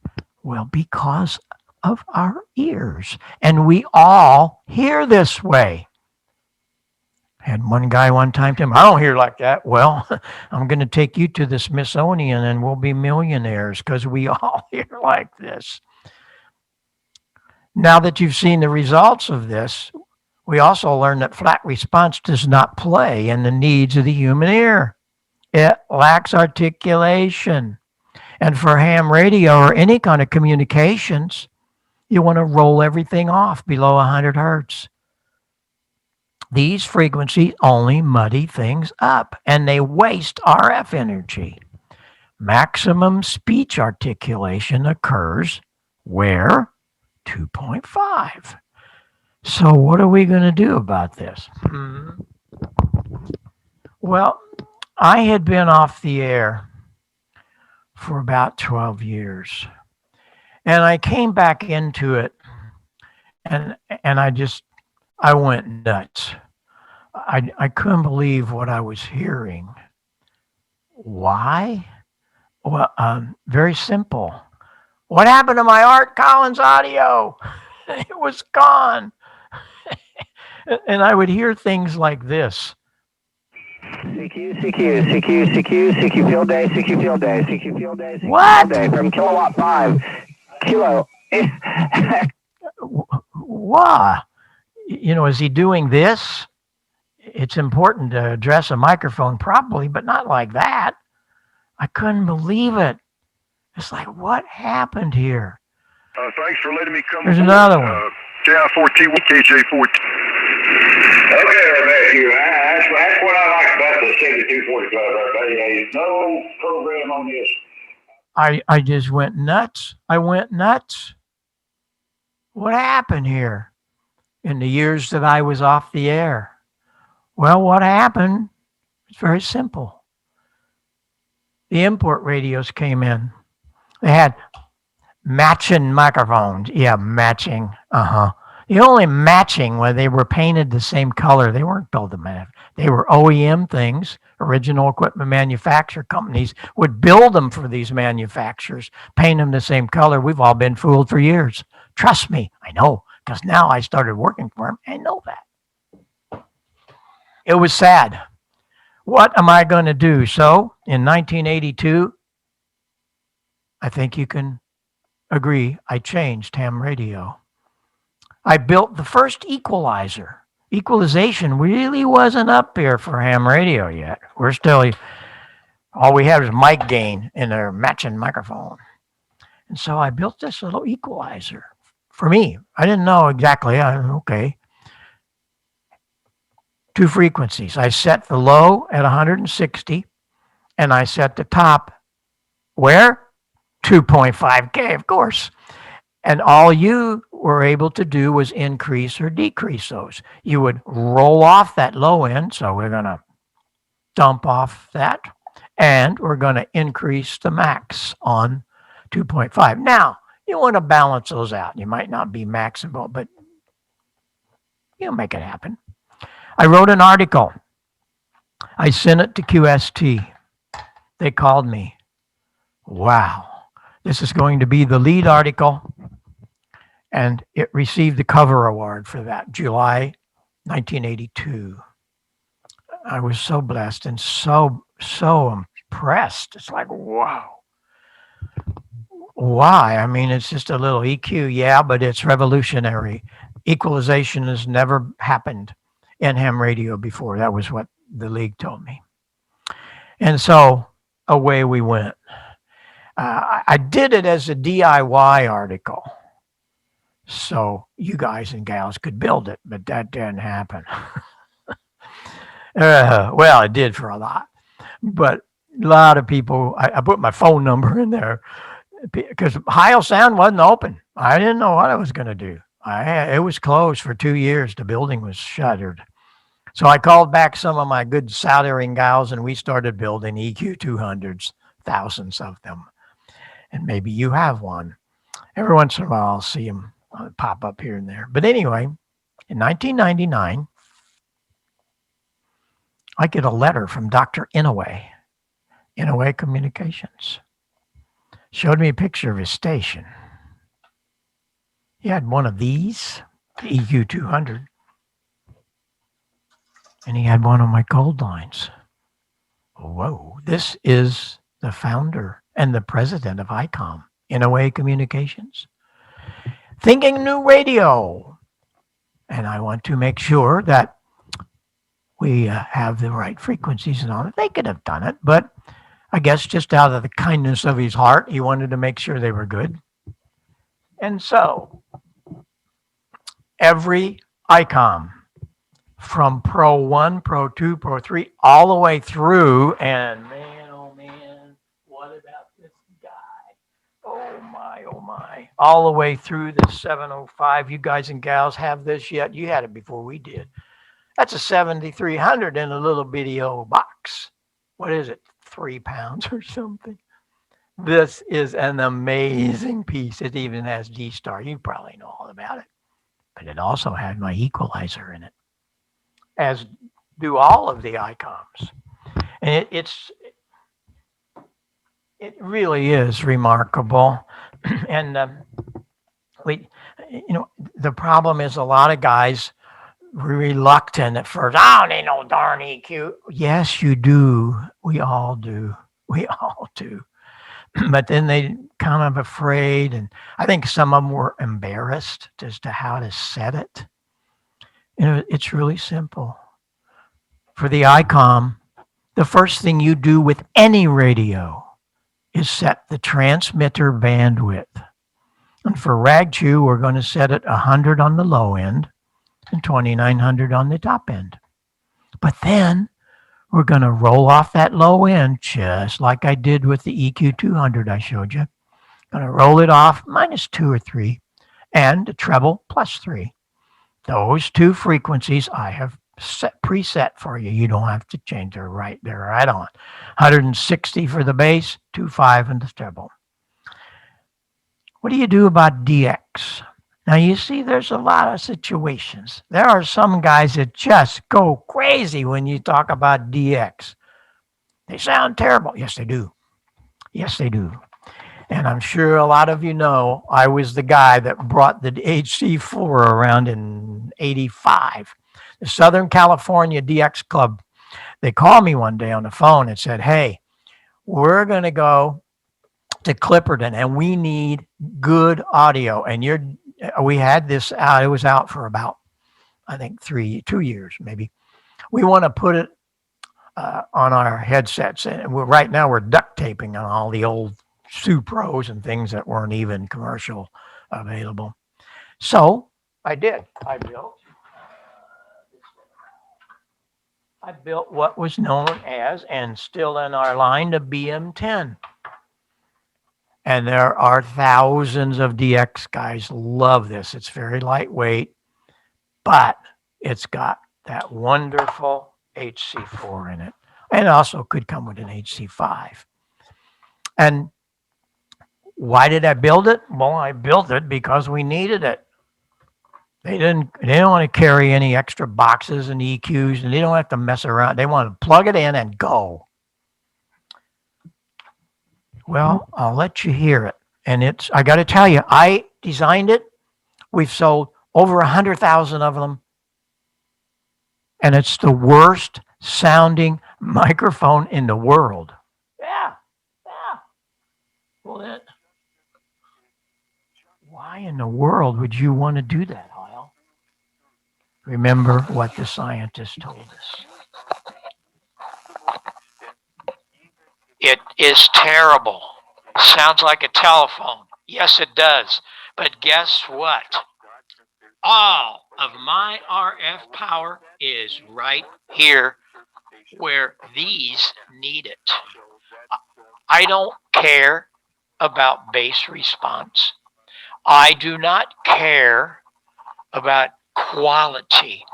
Well, because of our ears. And we all hear this way. Had one guy one time tell me, I don't hear like that. Well, I'm going to take you to the Smithsonian and we'll be millionaires because we all hear like this. Now that you've seen the results of this, we also learned that flat response does not play in the needs of the human ear. It lacks articulation. And for ham radio or any kind of communications, you want to roll everything off below 100 hertz. These frequencies only muddy things up and they waste RF energy. Maximum speech articulation occurs where? 2.5. So what are we going to do about this? Well, I had been off the air for about 12 years. And I came back into it and I went nuts. I couldn't believe what I was hearing. Why? Well, very simple. What happened to my Art Collins audio? It was gone. And I would hear things like this. CQ, CQ, CQ, CQ, CQ field day, CQ field day, CQ field day, CQ What? field day from kilowatt 5, kilo. Wow. You know, is he doing this? It's important to address a microphone properly, but not like that. I couldn't believe it. It's like, what happened here? Thanks for letting me come. There's another one. JI14, KJ14. Okay, Matthew, that's what I like about the 7245. There's no program on this. I just went nuts. I went nuts. What happened here in the years that I was off the air? Well, what happened? It's very simple. The import radios came in. They had matching microphones. Yeah, matching. The only matching when they were painted the same color. They weren't built to manufacture. They were OEM things. Original equipment manufacturer companies would build them for these manufacturers, paint them the same color. We've all been fooled for years. Trust me, I know, because now I started working for them. I know that. It was sad. What am I going to do? So in 1982, I think you can agree, I changed ham radio. I built the first equalizer. Equalization really wasn't up here for ham radio yet. We're still, all we have is mic gain in a matching microphone. And so I built this little equalizer for me. I didn't know exactly, okay. 2 frequencies. I set the low at 160 and I set the top where? 2.5K, of course. And all you were able to do was increase or decrease those. You would roll off that low end, so we're going to dump off that, and we're going to increase the max on 2.5. Now, you want to balance those out. You might not be maximal, but you'll make it happen. I wrote an article. I sent it to QST. They called me. Wow. This is going to be the lead article, and it received the cover award for that, July 1982. I was so blessed and so impressed. It's like, wow. Why? I mean, it's just a little EQ, yeah, but it's revolutionary. Equalization has never happened in ham radio before. That was what the league told me. And so away we went. I did it as a DIY article, so you guys and gals could build it, but that didn't happen. Well, it did for a lot, but a lot of people, I put my phone number in there because Heil Sound wasn't open. I didn't know what I was going to do. It was closed for 2 years. The building was shuttered. So I called back some of my good soldering gals, and we started building EQ 200s, thousands of them. And maybe you have one. Every once in a while, I'll see them pop up here and there. But anyway, in 1999, I get a letter from Dr. Inouye Communications. Showed me a picture of his station. He had one of these, the EQ 200, and he had one of my cold lines. Whoa, this is the founder and the president of ICOM, Inouye Communications. Thinking new radio. And I want to make sure that we have the right frequencies and all that. They could have done it, but I guess just out of the kindness of his heart, he wanted to make sure they were good. And so every ICOM from Pro 1, Pro 2, Pro 3, all the way through, and man, oh man, what about this guy? Oh my, all the way through the 705. You guys and gals have this yet? You had it before we did. That's a 7300 in a little bitty old box. What is it? 3 pounds or something. This is an amazing piece. It even has G-Star. You probably know all about it. But it also had my equalizer in it, as do all of the ICOMs. And it really is remarkable. And the problem is a lot of guys reluctant at first. I don't need no darn EQ. Yes, you do. We all do. We all do. But then they kind of afraid, and I think some of them were embarrassed as to how to set it. It's really simple. For the ICOM, the first thing you do with any radio is set the transmitter bandwidth. And for RagChew, we're going to set it 100 on the low end and 2900 on the top end. But then we're going to roll off that low end, just like I did with the EQ200 I showed you. Going to roll it off -2 or 3 and the treble +3. Those two frequencies I have preset for you. You don't have to change. They're right on. 160 for the bass, 2.5 in the treble. What do you do about DX? Now, you see, there's a lot of situations. There are some guys that just go crazy when you talk about DX. They sound terrible. Yes, they do. Yes, they do. And I'm sure a lot of you know I was the guy that brought the HC4 around in 85. The Southern California DX Club, they called me one day on the phone and said, hey, we're going to go to Clipperton and we need good audio. And we had this out. It was out for about, I think, 2 years, maybe. We want to put it on our headsets. And right now we're duct taping on all the old Supros and things that weren't even commercial available. So I did. I built what was known as, and still in our line, the BM10. And there are thousands of DX guys love this. It's very lightweight, but it's got that wonderful HC4 in it. And it also could come with an HC5. And why did I build it? Well, I built it because we needed it. They didn't want to carry any extra boxes and EQs, and they don't have to mess around. They want to plug it in and go. Well, I'll let you hear it. And I got to tell you, I designed it. We've sold over 100,000 of them. And it's the worst sounding microphone in the world. Yeah. Well, why in the world would you want to do that, Heil? Remember what the scientists told us. It is terrible. Sounds like a telephone. Yes, it does. But guess what? All of my RF power is right here where these need it. I don't care about bass response. I do not care about quality.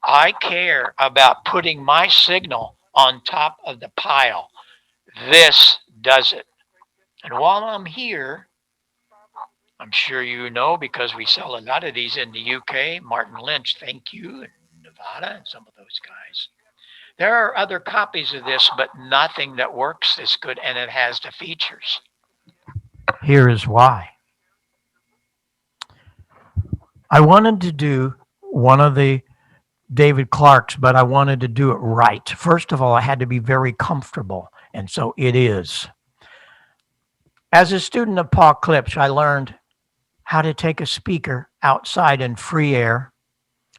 I care about putting my signal on top of the pile. This does it. And while I'm here, I'm sure you know, because we sell a lot of these in the UK, Martin Lynch, thank you, and Nevada, and some of those guys. There are other copies of this, but nothing that works this good, and it has the features. Here is why. I wanted to do one of the David Clark's, but I wanted to do it right. First of all, I had to be very comfortable, and so it is. As a student of Paul Klitsch, I learned how to take a speaker outside in free air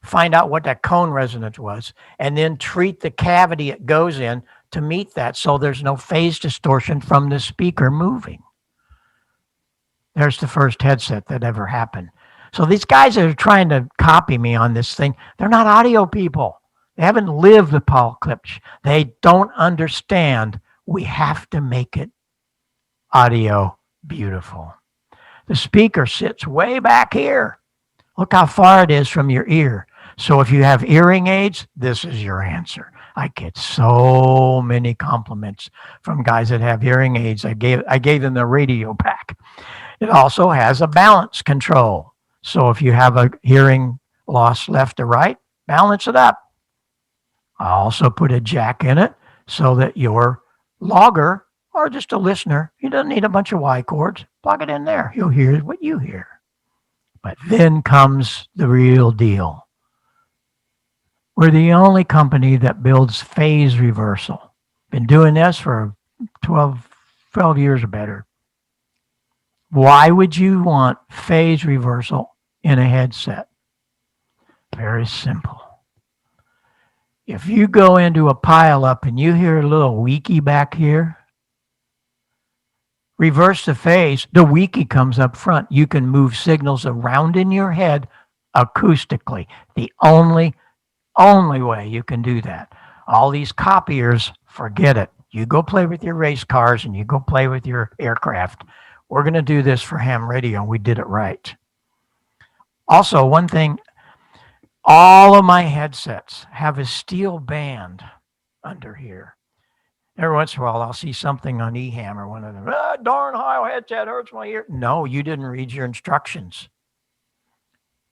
find out what that cone resonance was, and then treat the cavity it goes in to meet that so there's no phase distortion from the speaker moving. There's the first headset that ever happened. So these guys that are trying to copy me on this thing, they're not audio people. They haven't lived with Paul Klitsch. They don't understand we have to make it audio beautiful. The speaker sits way back here. Look how far it is from your ear. So if you have hearing aids, this is your answer. I get so many compliments from guys that have hearing aids. I gave them the radio pack. It also has a balance control. So if you have a hearing loss left or right, balance it up. I also put a jack in it so that your logger or just a listener, you don't need a bunch of Y chords. Plug it in there. You'll hear what you hear. But then comes the real deal. We're the only company that builds phase reversal. Been doing this for 12 years or better. Why would you want phase reversal in a headset? Very simple. If you go into a pile up and you hear a little weaky back here, reverse the phase, the weaky comes up front. You can move signals around in your head acoustically. The only way you can do that. All these copiers, forget it. You go play with your race cars and you go play with your aircraft. We're going to do this for ham radio, and we did it right. Also, one thing, all of my headsets have a steel band under here. Every once in a while, I'll see something on eHam or one of them. Darn Heil headset hurts my ear. No, you didn't read your instructions.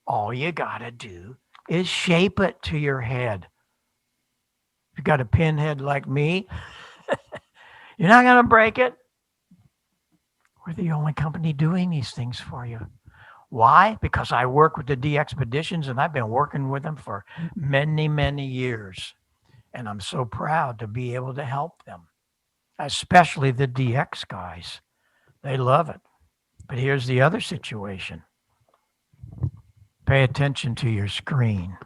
All you got to do is shape it to your head. If you got a pinhead like me, you're not going to break it. We're the only company doing these things for you. Why? Because I work with the DXpeditions, and I've been working with them for many, many years. And I'm so proud to be able to help them, especially the DX guys. They love it. But here's the other situation. Pay attention to your screen.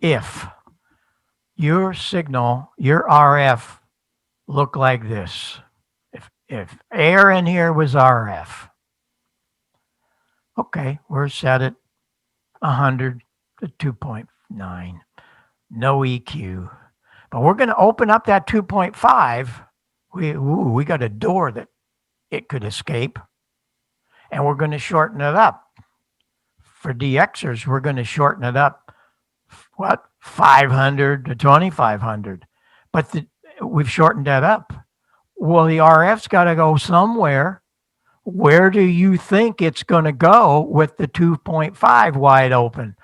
If your signal, your RF, look like this, if air in here was RF, okay, we're set at 100 to 2.9. No EQ. But we're going to open up that 2.5. We got a door that it could escape. And we're going to shorten it up. For DXers, we're going to shorten it up, 500 to 2500. But we've shortened that up. Well, the RF's got to go somewhere. Where do you think it's going to go with the 2.5 wide open?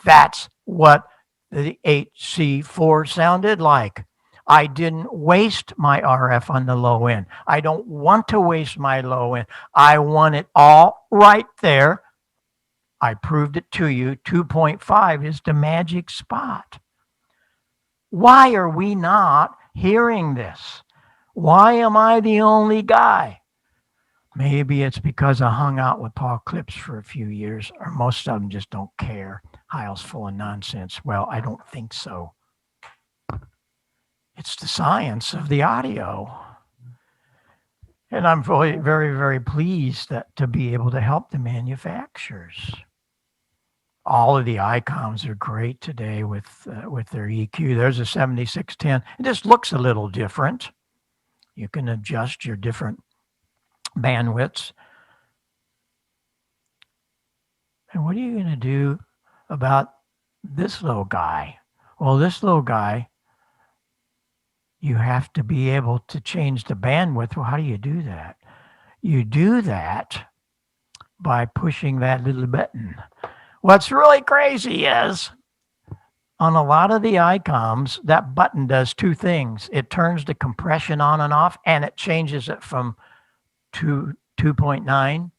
That's what the HC4 sounded like. I didn't waste my RF on the low end. I don't want to waste my low end. I want it all right there. I proved it to you. 2.5 is the magic spot. Why are we not hearing this? Why am I the only guy? Maybe it's because I hung out with Paul Klitsch for a few years, or most of them just don't care. Heil's full of nonsense. Well, I don't think so. It's the science of the audio. And I'm very, very, very pleased to be able to help the manufacturers. All of the ICOMs are great today with their EQ. There's a 7610. It just looks a little different. You can adjust your different bandwidths. And what are you going to do about this little guy? Well, this little guy, you have to be able to change the bandwidth. Well, how do you do that? You do that by pushing that little button. What's really crazy is on a lot of the ICOMs, that button does two things. It turns the compression on and off, and it changes it from 2.9,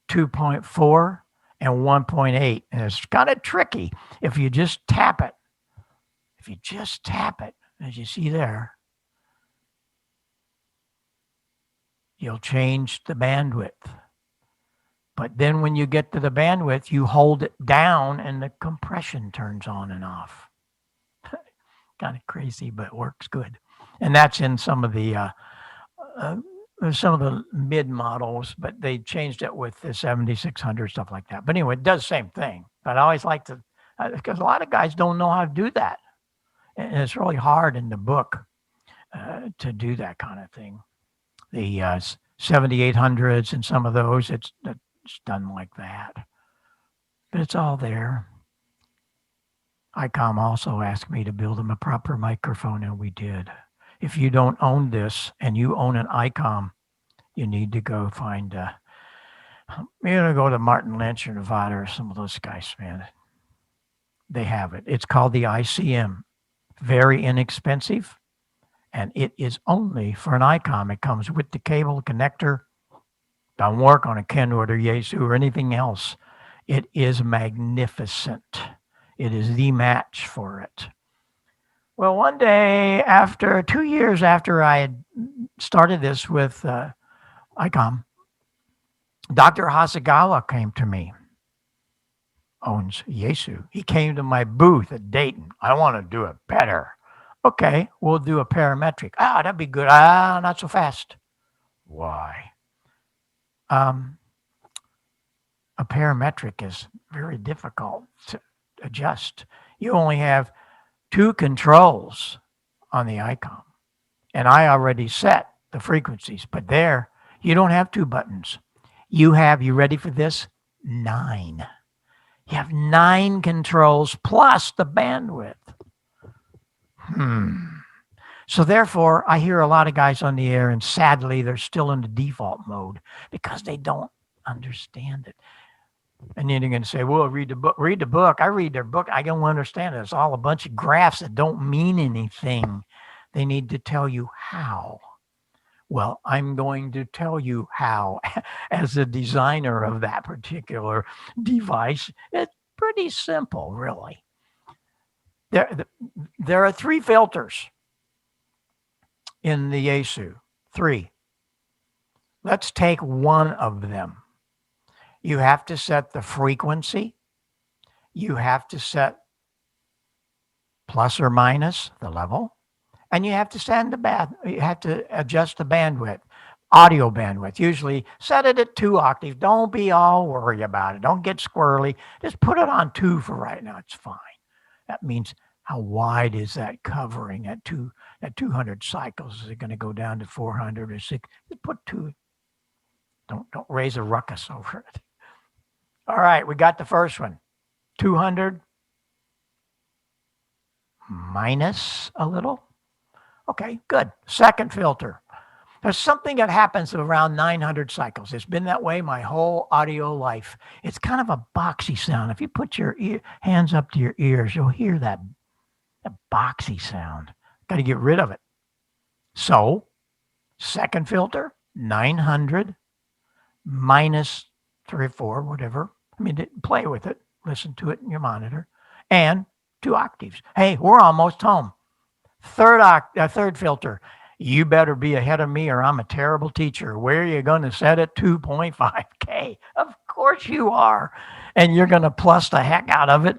2.4, and 1.8. And it's kind of tricky if you just tap it. If you just tap it, as you see there, you'll change the bandwidth. But then when you get to the bandwidth, you hold it down and the compression turns on and off. Kind of crazy, but it works good. And that's in some of the mid models, but they changed it with the 7600, stuff like that. But anyway, it does the same thing. But I always like to, because a lot of guys don't know how to do that. And it's really hard in the book to do that kind of thing. The 7800s and some of those, it's done like that. But it's all there. ICOM also asked me to build them a proper microphone, and we did. If you don't own this and you own an ICOM, you need to go find, you're going to go to Martin Lynch or Nevada or some of those guys, man. They have it. It's called the ICM. Very inexpensive, and it is only for an ICOM. It comes with the cable connector. Don't work on a Kenwood or Yaesu or anything else. It is magnificent. It is the match for it. Well, one day, 2 years after I had started this with ICOM, Dr. Hasegawa came to me, owns Yaesu. He came to my booth at Dayton. I want to do it better. Okay, we'll do a parametric. That'd be good. Not so fast. Why? A parametric is very difficult to adjust. You only have 2 controls on the ICOM. And I already set the frequencies, but there you don't have 2 buttons. You ready for this? 9. You have 9 controls plus the bandwidth. So therefore, I hear a lot of guys on the air, and sadly, they're still in the default mode because they don't understand it. And then you're going to say, well, read the book. Read the book. I read their book. I don't understand it. It's all a bunch of graphs that don't mean anything. They need to tell you how. Well, I'm going to tell you how. As a designer of that particular device, it's pretty simple, really. There are 3 filters in the Yaesu. 3. Let's take one of them. You have to set the frequency. You have to set plus or minus the level. And you have to you have to adjust the bandwidth, audio bandwidth. Usually set it at 2 octaves. Don't be all worried about it. Don't get squirrely. Just put it on 2 for right now. It's fine. That means how wide is that covering at 200 cycles? Is it going to go down to 400 or 6? Just put 2. Don't raise a ruckus over it. All right, we got the first one. 200 minus a little. Okay, good. Second filter. There's something that happens around 900 cycles. It's been that way my whole audio life. It's kind of a boxy sound. If you put your hands up to your ears, you'll hear that boxy sound. Got to get rid of it. So, second filter, 900 minus 3 or 4, whatever. I mean, play with it. Listen to it in your monitor. And 2 octaves. Hey, we're almost home. Third filter. You better be ahead of me or I'm a terrible teacher. Where are you going to set it? 2.5K. Of course you are. And you're going to plus the heck out of it.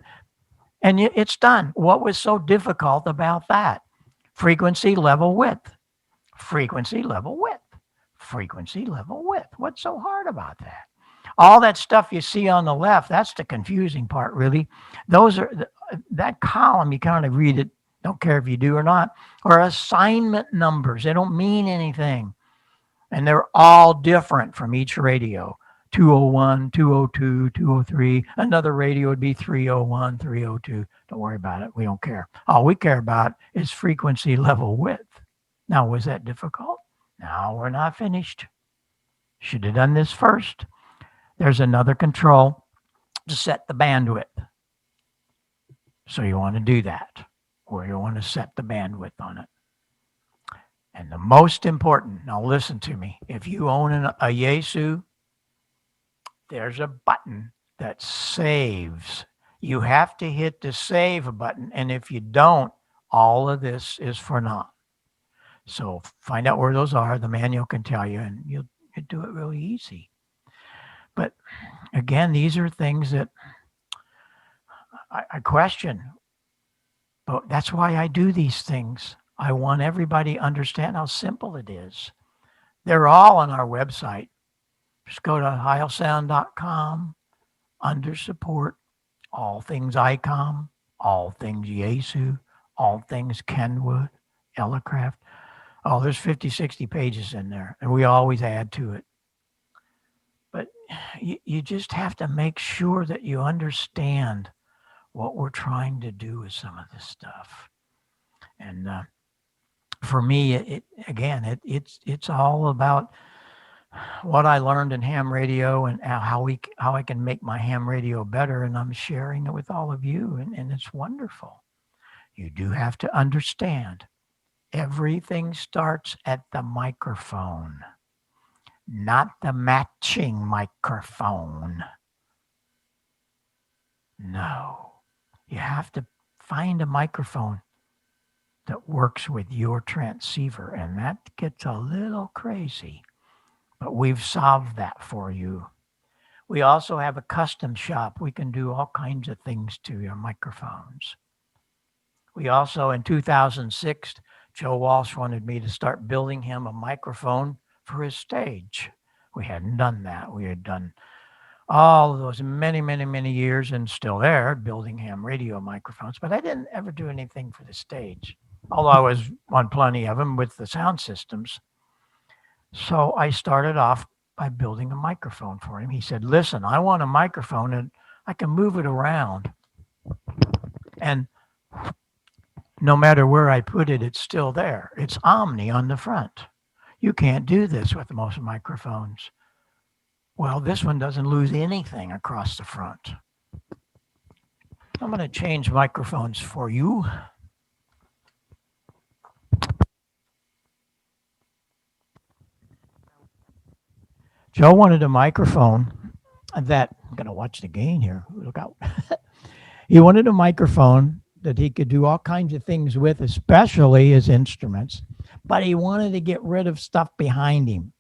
And it's done. What was so difficult about that? Frequency, level, width. Frequency, level, width. Frequency, level, width. What's so hard about that? All that stuff you see on the left, that's the confusing part, really. Those are that column, you kind of read it, don't care if you do or not, are assignment numbers. They don't mean anything. And they're all different from each radio. 201, 202, 203. Another radio would be 301, 302. Don't worry about it. We don't care. All we care about is frequency, level, width. Now, was that difficult? No, we're not finished. Should have done this first. There's another control to set the bandwidth. So you want to do that, or you want to set the bandwidth on it. And the most important, now listen to me, if you own a Yaesu, there's a button that saves. You have to hit the save button, and if you don't, all of this is for naught. So find out where those are. The manual can tell you, and you'll do it really easy. But again, these are things that I question. But that's why I do these things. I want everybody to understand how simple it is. They're all on our website. Just go to heilsound.com, under support, all things ICOM, all things Yaesu, all things Kenwood, Elecraft. Oh, there's 50, 60 pages in there, and we always add to it. But you just have to make sure that you understand what we're trying to do with some of this stuff. And for me, it's all about what I learned in ham radio and how I can make my ham radio better, and I'm sharing it with all of you, and it's wonderful. You do have to understand everything starts at the microphone, not the matching microphone. No, you have to find a microphone that works with your transceiver, and that gets a little crazy, but we've solved that for you. We also have a custom shop. We can do all kinds of things to your microphones. We also, in 2006, Joe Walsh wanted me to start building him a microphone for his stage. We hadn't done that. We had done all of those many, many, many years and still there building ham radio microphones, but I didn't ever do anything for the stage, although I was on plenty of them with the sound systems. So I started off by building a microphone for him. He said, listen, I want a microphone and I can move it around. And no matter where I put it, it's still there. It's omni on the front. You can't do this with most microphones. Well, this one doesn't lose anything across the front. I'm going to change microphones for you. Joe wanted a microphone that, I'm going to watch the gain here. Look out. He wanted a microphone that he could do all kinds of things with, especially his instruments, but he wanted to get rid of stuff behind him.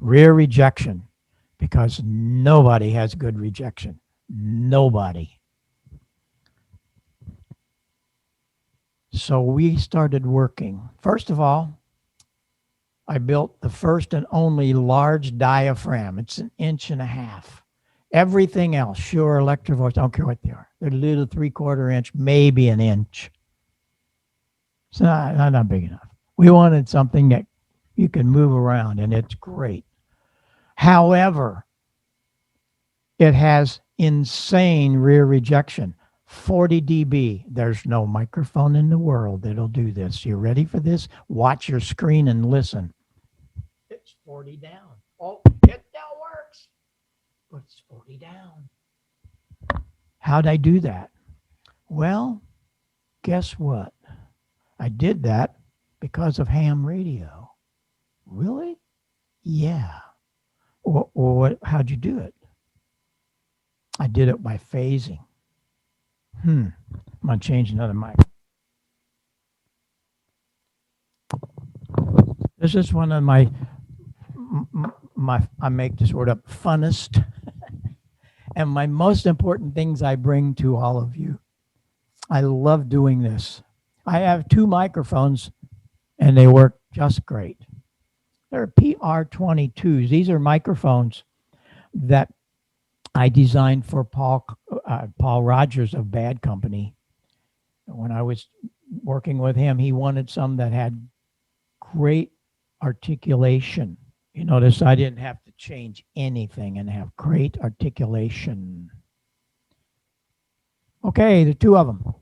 Rear rejection, because nobody has good rejection. Nobody. So we started working. First of all, I built the first and only large diaphragm. It's 1.5 inches. Everything else, Shure, Electro-Voice, I don't care what they are. They're a little 3/4 inch, maybe 1 inch. It's not big enough. We wanted something that you can move around, and it's great. However, it has insane rear rejection, 40 dB. There's no microphone in the world that'll do this. You ready for this? Watch your screen and listen. It's 40 down. Oh, it now works. But it's 40 down. How'd I do that? Well, guess what? I did that because of ham radio. Really? Yeah. How'd you do it? I did it by phasing. I'm going to change another mic. This is one of my I make this word up, funnest and my most important things I bring to all of you. I love doing this. I have 2 microphones and they work just great. They're PR22s. These are microphones that I designed for Paul Rogers of Bad Company. When I was working with him, he wanted some that had great articulation. You notice I didn't have to change anything and have great articulation. Okay, the 2 of them.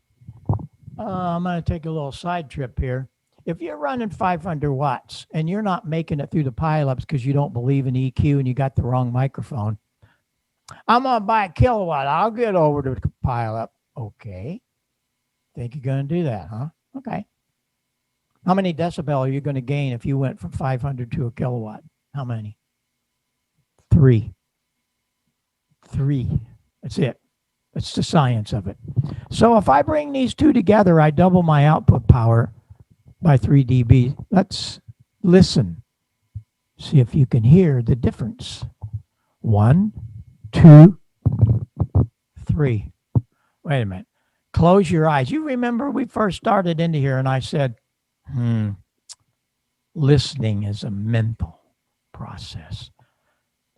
I'm going to take a little side trip here. If you're running 500 watts and you're not making it through the pileups because you don't believe in EQ and you got the wrong microphone, I'm going to buy a kilowatt. I'll get over to the pileup. Okay. Think you're going to do that, huh? Okay. How many decibel are you going to gain if you went from 500 to a kilowatt? How many? 3. 3. That's it. That's the science of it. So if I bring these 2 together, I double my output power by 3 dB. Let's listen. See if you can hear the difference. 1, 2, 3. Wait a minute. Close your eyes. You remember we first started into here and I said, listening is a mental process.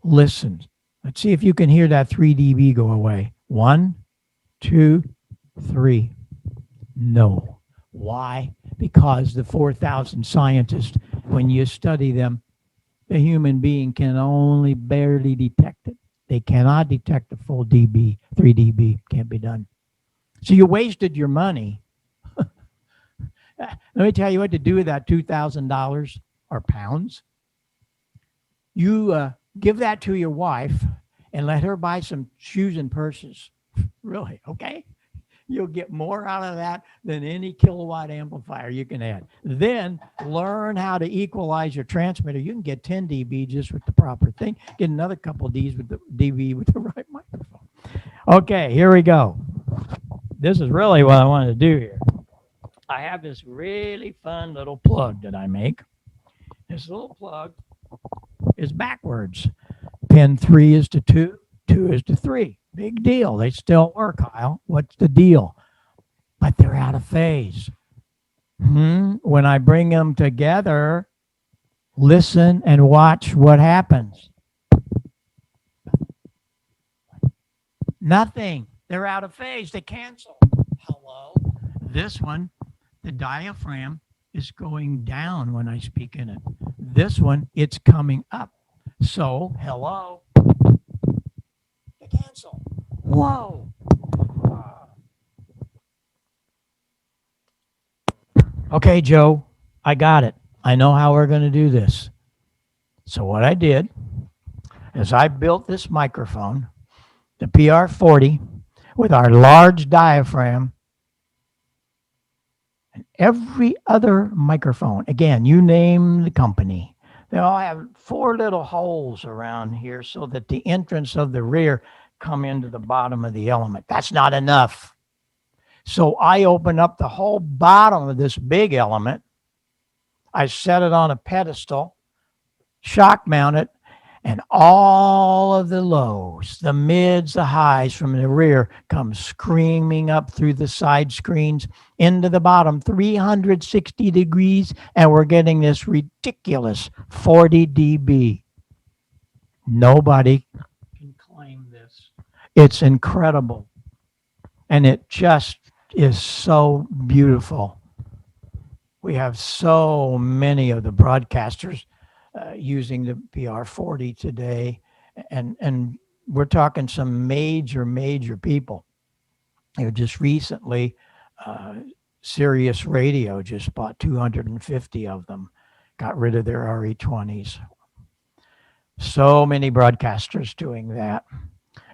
Listen. Let's see if you can hear that 3 dB go away. 1, 2, 3. No. Why? Because the 4,000 scientists, when you study them, the human being can only barely detect it. They cannot detect the full dB, 3 dB. Can't be done. So you wasted your money. Let me tell you what to do with that $2,000 or pounds. You give that to your wife and let her buy some shoes and purses. Really, okay? You'll get more out of that than any kilowatt amplifier you can add. Then learn how to equalize your transmitter. You can get 10 dB just with the proper thing. Get another couple of dB with the right microphone. Okay, here we go. This is really what I wanted to do here. I have this really fun little plug that I make. This little plug is backwards. Pin 3 is to 2, 2 is to 3. Big deal. They still work, Heil. What's the deal? But they're out of phase. When I bring them together, listen and watch what happens. Nothing. They're out of phase. They cancel. Hello. This one, the diaphragm is going down when I speak in it. This one, it's coming up. So, hello. They cancel. Whoa. Okay, Joe, I got it. I know how we're going to do this. So what I did is I built this microphone, the PR40, with our large diaphragm and every other microphone. Again, you name the company. They all have 4 little holes around here so that the entrance of the rear come into the bottom of the element. That's not enough. So I open up the whole bottom of this big element. I set it on a pedestal, shock mount it, and all of the lows, the mids, the highs from the rear come screaming up through the side screens into the bottom, 360 degrees, and we're getting this ridiculous 40 dB. Nobody can claim this. It's incredible. And it just is so beautiful. We have so many of the broadcasters using the PR40 today, and we're talking some major people. Just recently, Sirius Radio just bought 250 of them, got rid of their RE20s. So many broadcasters doing that.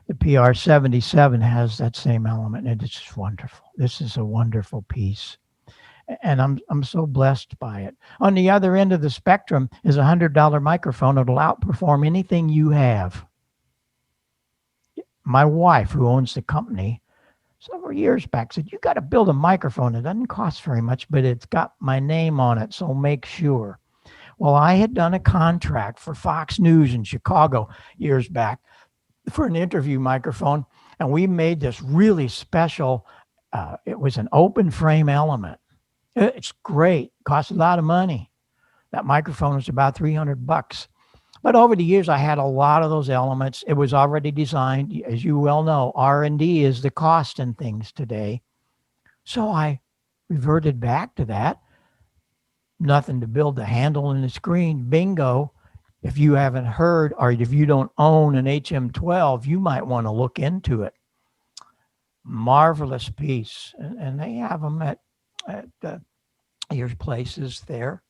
The PR77 has that same element, and it's just wonderful. This is a wonderful piece. And I'm so blessed by it. On the other end of the spectrum is a $100 microphone. It'll outperform anything you have. My wife, who owns the company, several years back said, you got to build a microphone. It doesn't cost very much, but it's got my name on it, so make sure. Well, I had done a contract for Fox News in Chicago years back for an interview microphone, and we made this really special, it was an open frame element. It's great. Cost a lot of money. That microphone was about $300. But over the years, I had a lot of those elements. It was already designed. As you well know, R&D is the cost in things today. So I reverted back to that. Nothing to build the handle and the screen. Bingo. If you haven't heard, or if you don't own an HM12, you might want to look into it. Marvelous piece. And they have them at your places there.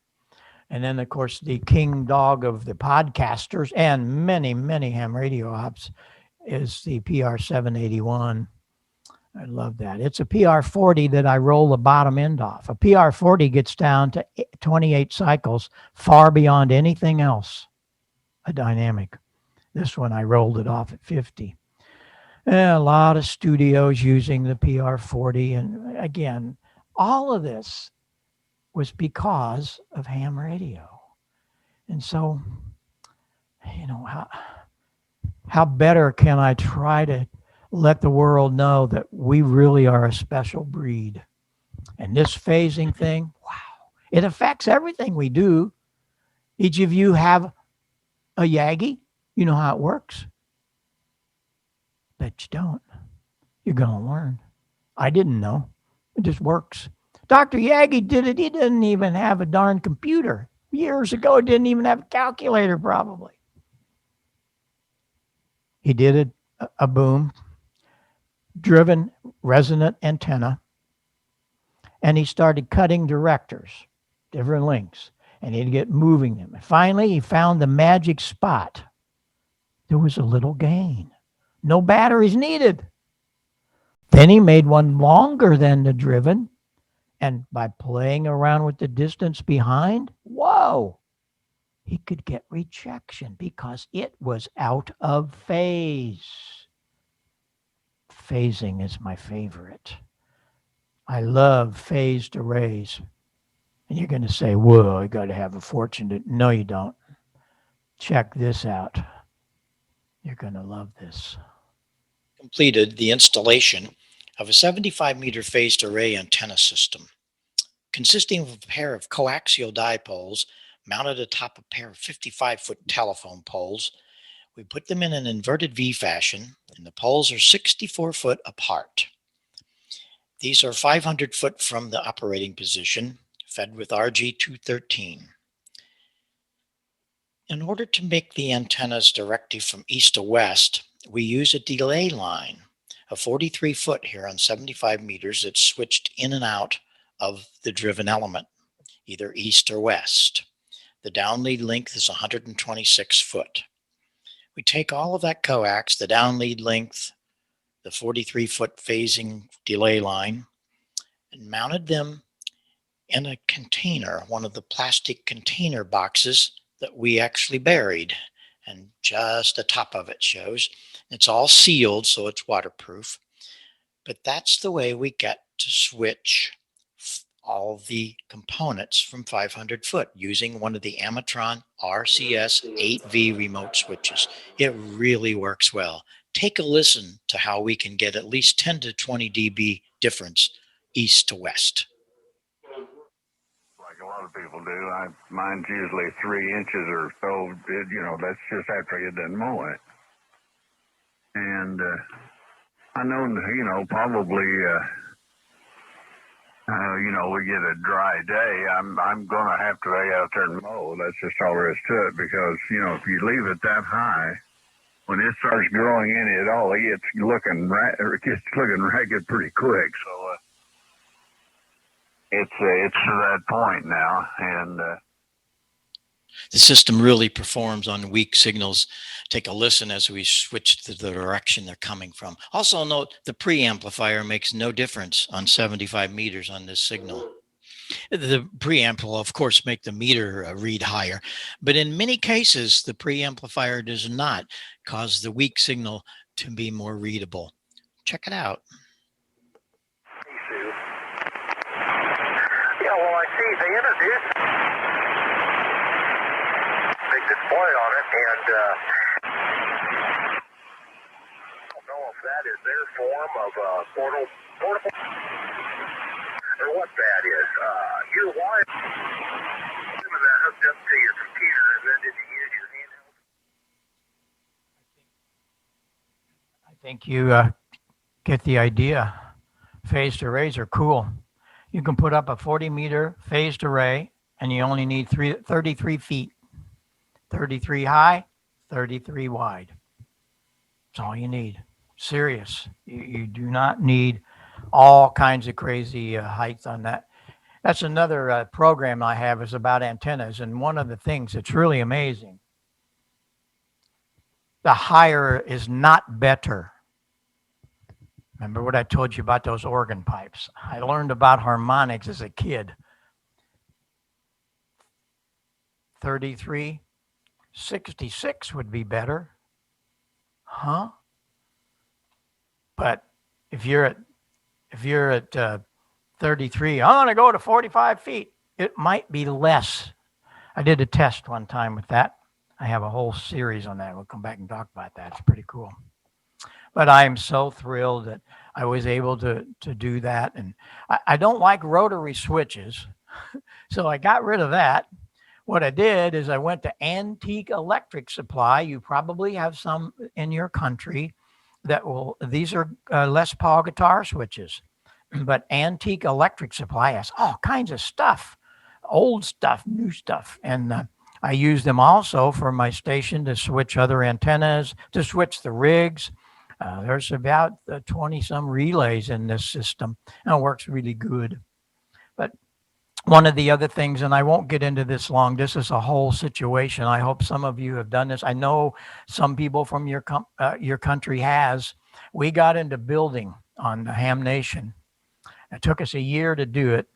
And then, of course, the king dog of the podcasters and many ham radio ops is the PR781. I love that. It's a PR40 that I roll the bottom end off. A PR40 gets down to 28 cycles, far beyond anything else, a dynamic. This one, I rolled it off at 50. A lot of studios using the PR40. And again, all of this was because of ham radio. And so, how better can I try to let the world know that we really are a special breed? And this phasing thing, wow, it affects everything we do. Each of you have a Yagi. You know how it works. Bet you don't. You're going to learn. I didn't know. It just works. Dr. Yagi did it. He didn't even have a darn computer. Years ago, didn't even have a calculator, probably. He did a boom, driven resonant antenna, and he started cutting directors, different links, and he'd get moving them. And finally, he found the magic spot. There was a little gain. No batteries needed. Then he made one longer than the driven, and by playing around with the distance behind, whoa, he could get rejection because it was out of phase. Phasing is my favorite. I love phased arrays. And you're going to say, whoa, you got to have a fortune to... No, you don't. Check this out. You're going to love this. Completed the installation of a 75-meter phased array antenna system, consisting of a pair of coaxial dipoles mounted atop a pair of 55-foot telephone poles. We put them in an inverted V fashion, and the poles are 64 foot apart. These are 500 foot from the operating position, fed with RG213. In order to make the antennas directive from east to west, we use a delay line of 43 foot here on 75 meters that's switched in and out of the driven element, either east or west. The downlead length is 126 foot. We take all of that coax, the downlead length, the 43 foot phasing delay line, and mounted them in a container, one of the plastic container boxes that we actually buried, and just the top of it shows. It's all sealed, so it's waterproof. But that's the way we get to switch all the components from 500 foot using one of the Amatron RCS 8V remote switches. It really works well. Take a listen to how we can get at least 10 to 20 dB difference east to west. Like a lot of people do. Mine's usually 3 inches or so. That's just after you done mow it. And I know, probably, we get a dry day. I'm going to have to lay out there and mow. That's just all there is to it because, if you leave it that high, when it starts growing in it all, it gets looking ragged pretty quick. So it's to that point now, and the system really performs on weak signals. Take a listen as we switch to the direction they're coming from. Also note the preamplifier makes no difference on 75 meters on this signal. The preamp will, of course, make the meter read higher, but in many cases, the preamplifier does not cause the weak signal to be more readable. Check it out. Yeah, well, I see they introduced a big display on it, and I don't know if that is their form of portable, or what that is. Your wire that hooked up to your computer, and then did you use your handheld? I think you get the idea. Phased arrays are cool. You can put up a 40-meter phased array, and you only need 33 feet. 33 high, 33 wide. That's all you need. Serious. You do not need all kinds of crazy heights on that. That's another program I have is about antennas. And one of the things that's really amazing, the higher is not better. Remember what I told you about those organ pipes? I learned about harmonics as a kid. 33, 66 would be better. Huh? But if you're at 33, I'm going to go to 45 feet. It might be less. I did a test one time with that. I have a whole series on that. We'll come back and talk about that. It's pretty cool. But I am so thrilled that I was able to do that. And I don't like rotary switches, so I got rid of that. What I did is I went to Antique Electric Supply. You probably have some in your country that will, these are Les Paul guitar switches, but Antique Electric Supply has all kinds of stuff, old stuff, new stuff. And I use them also for my station to switch other antennas, to switch the rigs. There's about 20 some relays in this system, and it works really good. But one of the other things, and I won't get into this long, this is a whole situation. I hope some of you have done this. I know some people from your country has. We got into building on the Ham Nation. It took us a year to do it,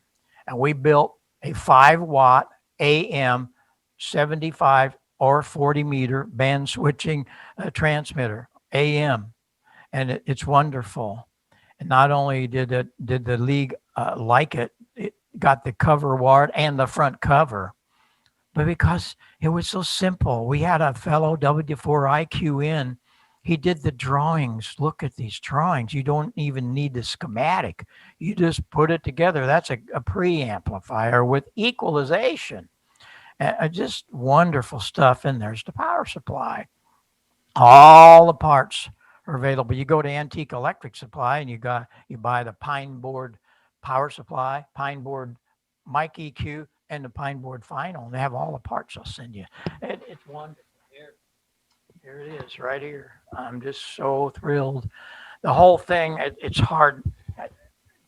and we built a 5-watt AM 75 or 40 meter band switching transmitter, AM, and it's wonderful. And not only did the league like it, it got the cover award and the front cover, but because it was so simple. We had a fellow W4IQ in. He did the drawings. Look at these drawings. You don't even need the schematic. You just put it together. That's a preamplifier with equalization. Just wonderful stuff. And there's the power supply. All the parts are available. You go to Antique Electric Supply and you buy the pine board power supply, pine board mic EQ, and the pine board final. And they have all the parts I'll send you. It's wonderful. Here it is right here. I'm just so thrilled. The whole thing, it's hard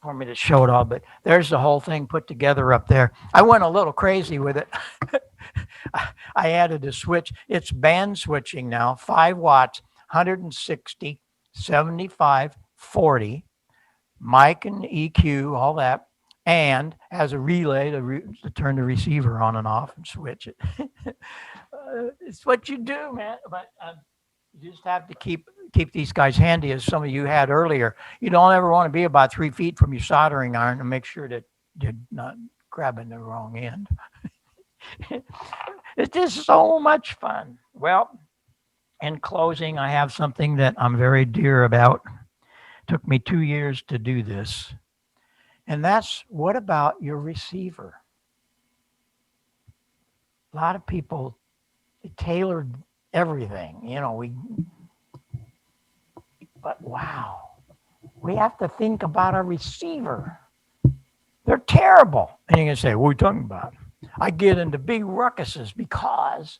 for me to show it all, but there's the whole thing put together up there. I went a little crazy with it. I added a switch. It's band switching now, 5 watts, 160, 75, 40, mic and EQ, all that, and has a relay to turn the receiver on and off and switch it. It's what you do, man. But you just have to keep these guys handy, as some of you had earlier. You don't ever want to be about 3 feet from your soldering iron to make sure that you're not grabbing the wrong end. It's just so much fun. Well, in closing, I have something that I'm very dear about. It took me 2 years to do this. And that's, what about your receiver? A lot of people tailored everything, but wow, we have to think about our receiver. They're terrible. And you're going to say, what are we talking about? I get into big ruckuses because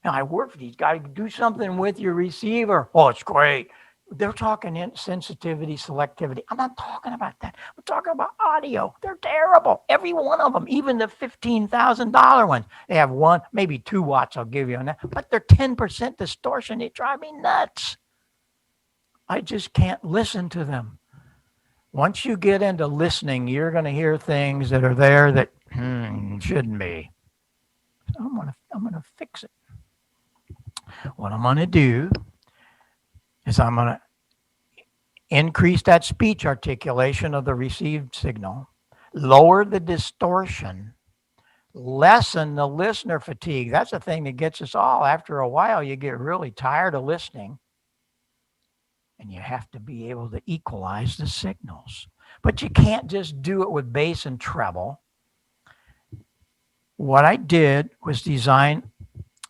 I work for these guys. Do something with your receiver. Oh, it's great. They're talking sensitivity, selectivity. I'm not talking about that. I'm talking about audio. They're terrible. Every one of them, even the $15,000 ones. They have 1, maybe 2 watts, I'll give you on that. But they're 10% distortion. They drive me nuts. I just can't listen to them. Once you get into listening, you're going to hear things that are there that shouldn't be. So I'm gonna fix it. What I'm going to do is I'm going to increase that speech articulation of the received signal, lower the distortion, lessen the listener fatigue. That's the thing that gets us all. After a while, you get really tired of listening, and you have to be able to equalize the signals. But you can't just do it with bass and treble. What I did was design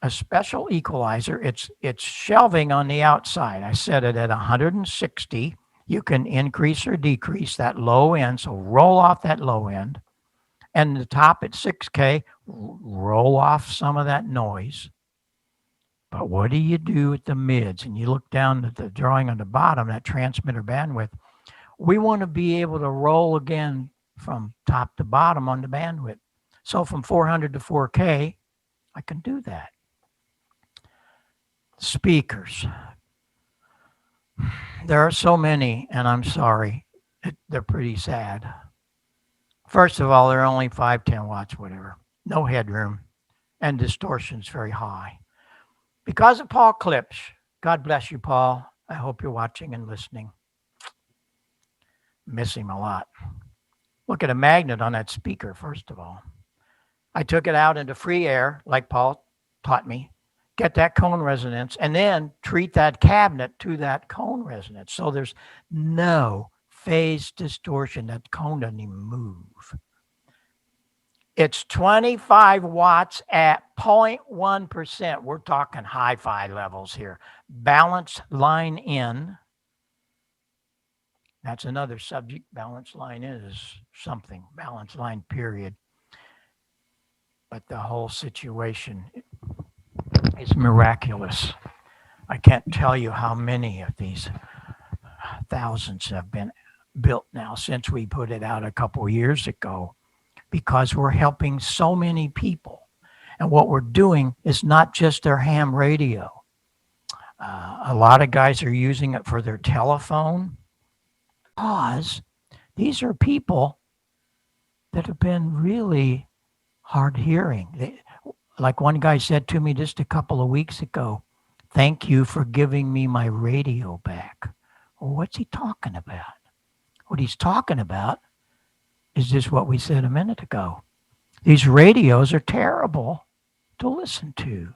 a special equalizer. It's shelving on the outside. I set it at 160. You can increase or decrease that low end, so roll off that low end. And the top at 6K, roll off some of that noise. But what do you do at the mids? And you look down at the drawing on the bottom, that transmitter bandwidth. We want to be able to roll again from top to bottom on the bandwidth. So from 400 to 4K, I can do that. Speakers. There are so many, and I'm sorry. They're pretty sad. First of all, they're only 5, 10 watts, whatever. No headroom, and distortion's very high. Because of Paul Klitsch, God bless you, Paul. I hope you're watching and listening. Miss him a lot. Look at a magnet on that speaker, first of all. I took it out into free air, like Paul taught me. get that cone resonance, and then treat that cabinet to that cone resonance. So there's no phase distortion. That cone doesn't even move. It's 25 watts at 0.1%. We're talking hi-fi levels here. Balance line in. That's another subject. Balance line in is something. Balance line period. But the whole situation is miraculous. I can't tell you how many of these thousands have been built now since we put it out a couple years ago, because we're helping so many people. And what we're doing is not just their ham radio. A lot of guys are using it for their telephone, because these are people that have been really hard hearing. Like one guy said to me just a couple of weeks ago, "Thank you for giving me my radio back." Well, what's he talking about? What he's talking about is just what we said a minute ago. These radios are terrible to listen to,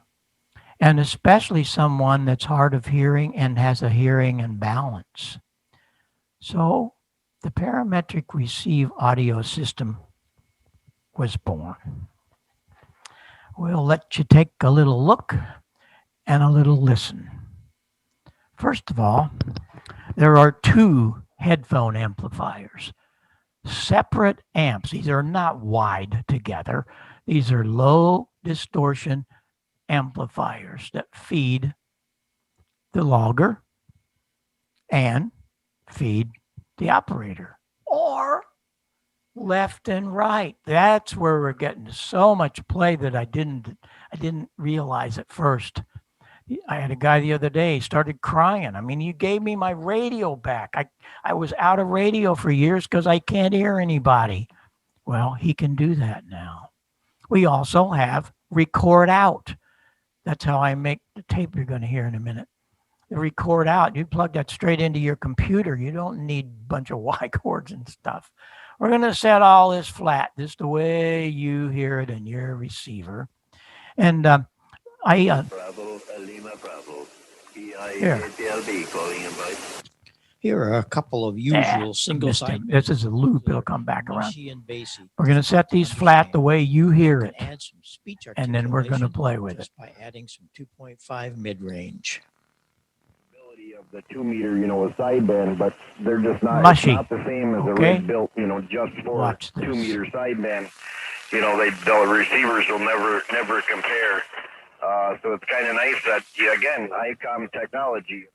and especially someone that's hard of hearing and has a hearing imbalance. So the parametric receive audio system was born. We'll let you take a little look and a little listen. First of all, there are two headphone amplifiers, separate amps. These are not wide together. These are low distortion amplifiers that feed the logger and feed the operator, or left and right. That's where we're getting so much play that I didn't realize at first. I had a guy the other day started crying. I mean, you gave me my radio back. I was out of radio for years because I can't hear anybody. Well, he can do that now. We also have record out. That's how I make the tape you're going to hear in a minute. The record out, you plug that straight into your computer. You don't need a bunch of Y cords and stuff. We're going to set all this flat, just the way you hear it in your receiver. And Here are a couple of usual single-side. This is a loop. It'll come back around. Basic. We're going to set these flat the way you hear it, Add some speech and then we're going to play with it. just by adding some 2.5 mid-range. Of the 2 meter, a sideband, but they're just not, Mushy. It's not the same as a Okay. rig built, just for Watch this. 2 meter sideband. The receivers will never compare. So it's kind of nice that, again, ICOM technology.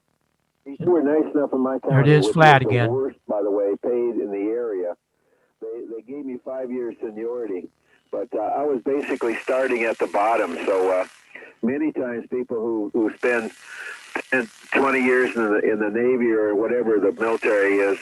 These two were nice enough in my county. There it is, which flat was again. The worst, by the way, paid in the area. They gave me 5 years seniority, but I was basically starting at the bottom. So many times people who spend 10, 20 years in the Navy or whatever the military is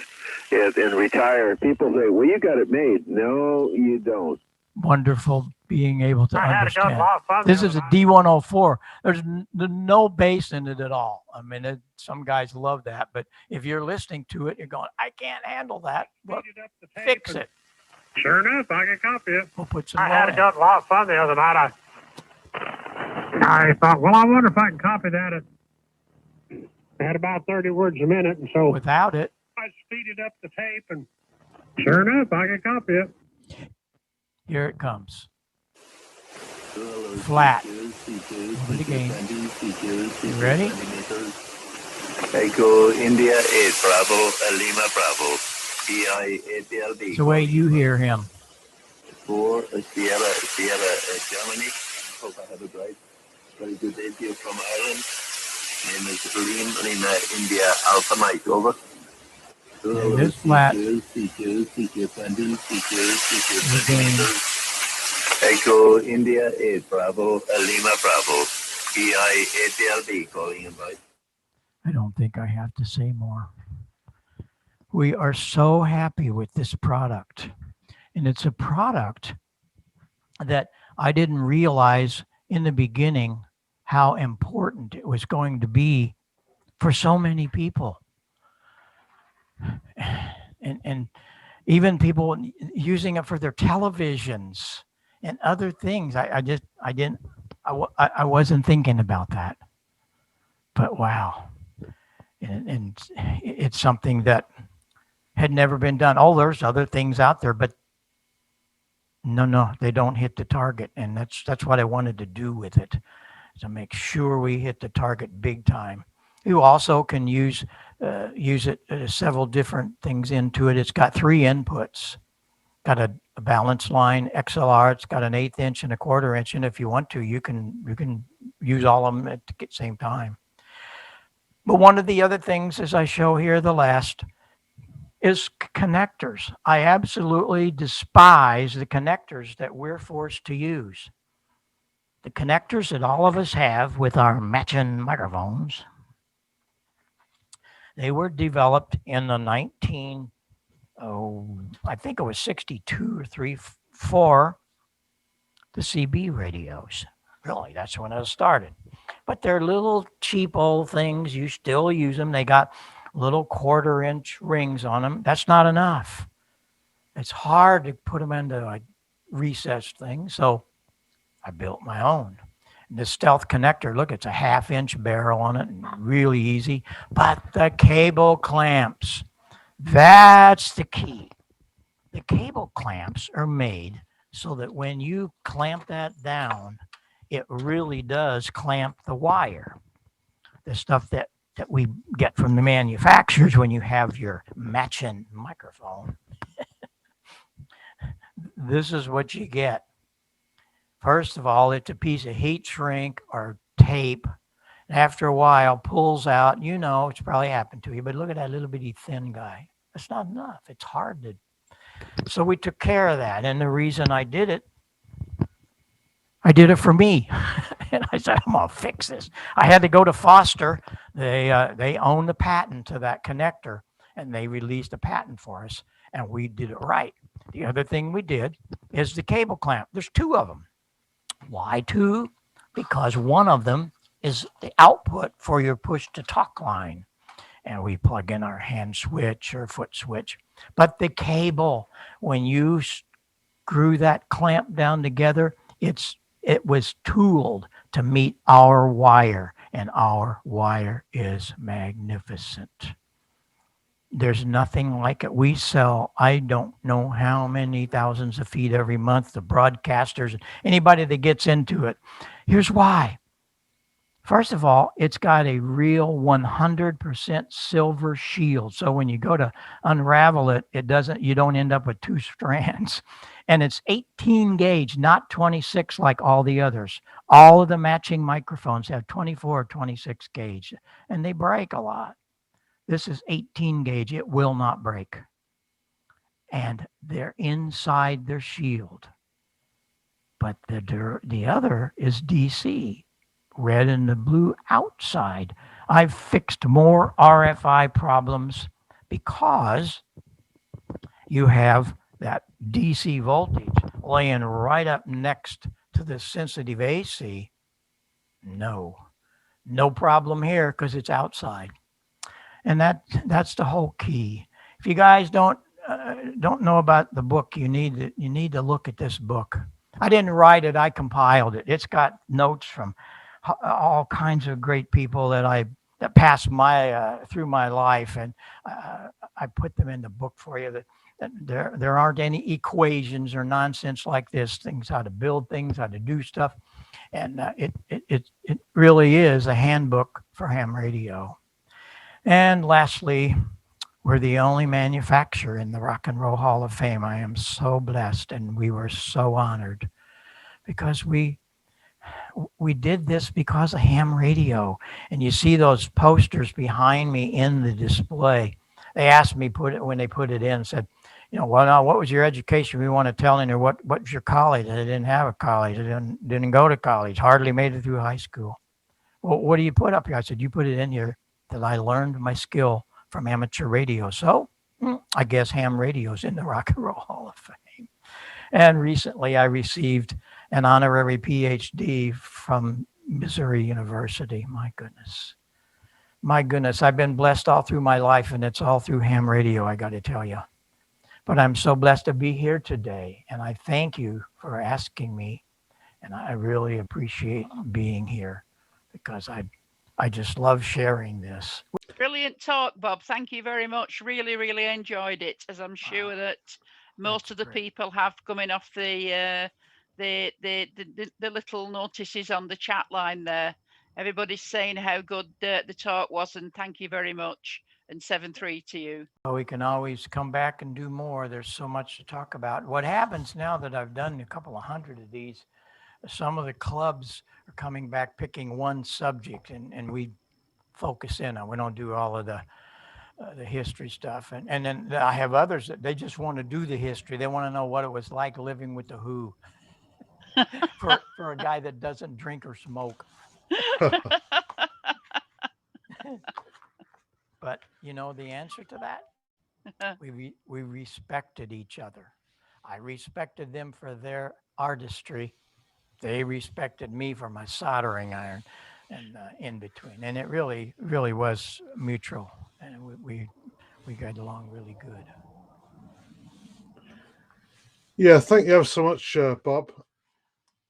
and retire, people say, "Well, you got it made." No, you don't. Wonderful being able to understand. This is a D104. There's no bass in it at all. I mean, some guys love that, but if you're listening to it, you're going, "I can't handle that." Well, fix it. Sure enough, I can copy it. We'll put some I had more a lot of fun the other night. I thought, well, I wonder if I can copy that. I had about 30 words a minute, and so without it. I speeded up the tape, and sure enough, I can copy it. Here it comes. Flat. Over the gain. You ready? Echo India 8 Bravo Lima Bravo EI8LB. It's the way you hear him. For Sierra Germany. Hope I have it right. Very good day to you from Ireland. Name is Lima India Alpha Mike. Over. It is flat. Echo India 8 Bravo Lima Bravo EI8LB calling about. I don't think I have to say more. We are so happy with this product. And it's a product that I didn't realize in the beginning how important it was going to be for so many people. And even people using it for their televisions and other things. I didn't I wasn't thinking about that, but wow. And it's something that had never been done. Oh, there's other things out there, but no, they don't hit the target. And that's what I wanted to do with it, to make sure we hit the target big time. You also can use it several different things into it. It's got 3 inputs. Got a balance line XLR. It's got an 1/8 inch and a 1/4 inch, and if you want to, you can use all of them at the same time. But one of the other things, as I show here, the last, is connectors. I absolutely despise the connectors that we're forced to use. The connectors that all of us have with our matching microphones, they were developed in the I think it was 62 or 3 for the CB radios. Really, that's when it started. But they're little cheap old things. You still use them. They got little 1/4 inch rings on them. That's not enough. It's hard to put them into a recessed thing. So I built my own. And the Stealth connector, look, it's a 1/2 inch barrel on it, and really easy. But the cable clamps, that's the key. The cable clamps are made so that when you clamp that down, it really does clamp the wire. The stuff that we get from the manufacturers when you have your matching microphone. This is what you get. First of all, it's a piece of heat shrink or tape. After a while, pulls out. You know, it's probably happened to you, but look at that little bitty thin guy. That's not enough. It's hard to. So we took care of that. And the reason I did it for me. And I said, I'm going to fix this. I had to go to Foster. They own the patent to that connector, and they released a patent for us, and we did it right. The other thing we did is the cable clamp. There's 2 of them. Why 2? Because one of them is the output for your push-to-talk line. And we plug in our hand switch or foot switch. But the cable, when you screw that clamp down together, it was tooled to meet our wire, and our wire is magnificent. There's nothing like it. We sell, I don't know how many thousands of feet every month to broadcasters, anybody that gets into it. Here's why. First of all, it's got a real 100% silver shield. So when you go to unravel it, you don't end up with 2 strands. And it's 18 gauge, not 26 like all the others. All of the matching microphones have 24 or 26 gauge, and they break a lot. This is 18 gauge. It will not break. And they're inside their shield. But the other is DC. Red and the blue outside. I've fixed more RFI problems because you have that DC voltage laying right up next to the sensitive AC. No problem here because it's outside. And that's the whole key. If you guys don't know about the book, you need to look at this book. I didn't write it, I compiled it. It's got notes from all kinds of great people that passed through my life, and I put them in the book for you. That there aren't any equations or nonsense like this. Things how to build things, how to do stuff, and it really is a handbook for ham radio. And lastly, we're the only manufacturer in the Rock and Roll Hall of Fame. I am so blessed, and we were so honored because we did this because of ham radio. And you see those posters behind me in the display. They asked me when they put it in, said, well, what was your education? We want to tell them, what was your college? I didn't have a college. I didn't go to college. Hardly made it through high school. Well, what do you put up here? I said, you put it in here that I learned my skill from amateur radio. So I guess ham radio's in the Rock and Roll Hall of Fame. And recently I received an honorary PhD from Missouri University. My goodness, I've been blessed all through my life, and it's all through ham radio, I got to tell you. But I'm so blessed to be here today, and I thank you for asking me And I really appreciate being here because I just love sharing this. Brilliant talk, Bob. Thank you very much. Really, really enjoyed it, as I'm sure that most That's of the great. people have coming off the little notices on the chat line there. Everybody's saying how good the talk was, and thank you very much. And 7-3 to you. We can always come back and do more. There's so much to talk about. What happens now that I've done a couple of hundred of these, some of the clubs are coming back picking one subject, and we focus in on. We don't do all of the history stuff. And then I have others that they just want to do the history. They want to know what it was like living with the Who for a guy that doesn't drink or smoke. But you know the answer to that? We respected each other. I respected them for their artistry. They respected me for my soldering iron and in between. And it really, really was mutual. And we got along really good. Yeah, thank you ever so much, Bob,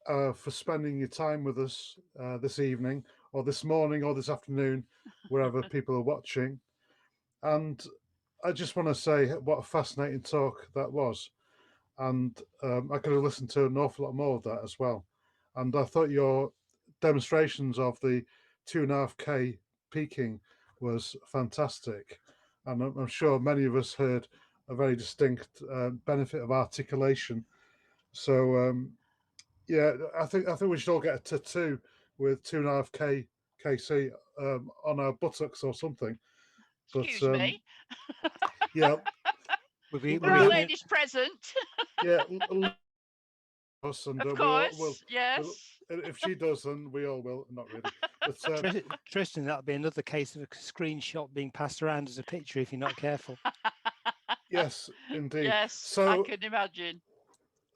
for spending your time with us this evening, or this morning, or this afternoon, wherever people are watching. And I just want to say what a fascinating talk that was. And I could have listened to an awful lot more of that as well. And I thought your demonstrations of the 2.5K peaking was fantastic. And I'm sure many of us heard a very distinct benefit of articulation. So yeah, I think we should all get a tattoo with 2.5K KC on our buttocks or something. But Excuse me. yeah, For our ladies present. Yeah, us and Of we all course, will. yes. If she does, then we all will. Not really. But Tristan, that'll be another case of a screenshot being passed around as a picture if you're not careful. yes, indeed. Yes, So I can imagine.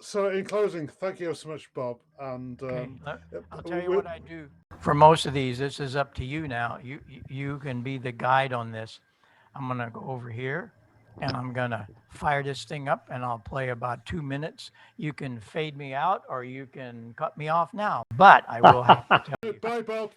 So in closing, thank you so much, Bob. And I'll tell you what I do. For most of these, this is up to you now. You can be the guide on this. I'm gonna go over here and I'm gonna fire this thing up and I'll play about 2 minutes. You can fade me out or you can cut me off now, but I will have to tell you. Bye, Bob.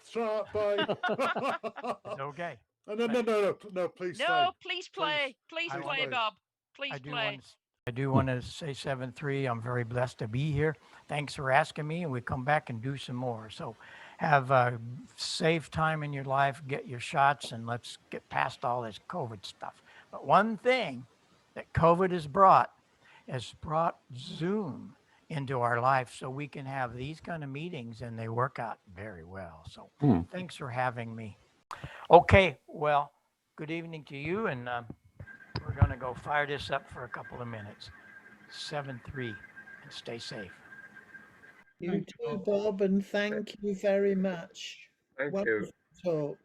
Bye. It's okay. No, please No, stay. please play. Please play, Bob. Please play. I do want to say 7-3. I'm very blessed to be here. Thanks for asking me, and we come back and do some more. So have a safe time in your life, get your shots, and let's get past all this COVID stuff. But one thing that COVID has brought Zoom into our life so we can have these kind of meetings, and they work out very well. So thanks for having me. Okay, well, good evening to you, and we're going to go fire this up for a couple of minutes. 7-3, and stay safe. You too, Bob, and thank you very much. Thank Wonderful you. talk.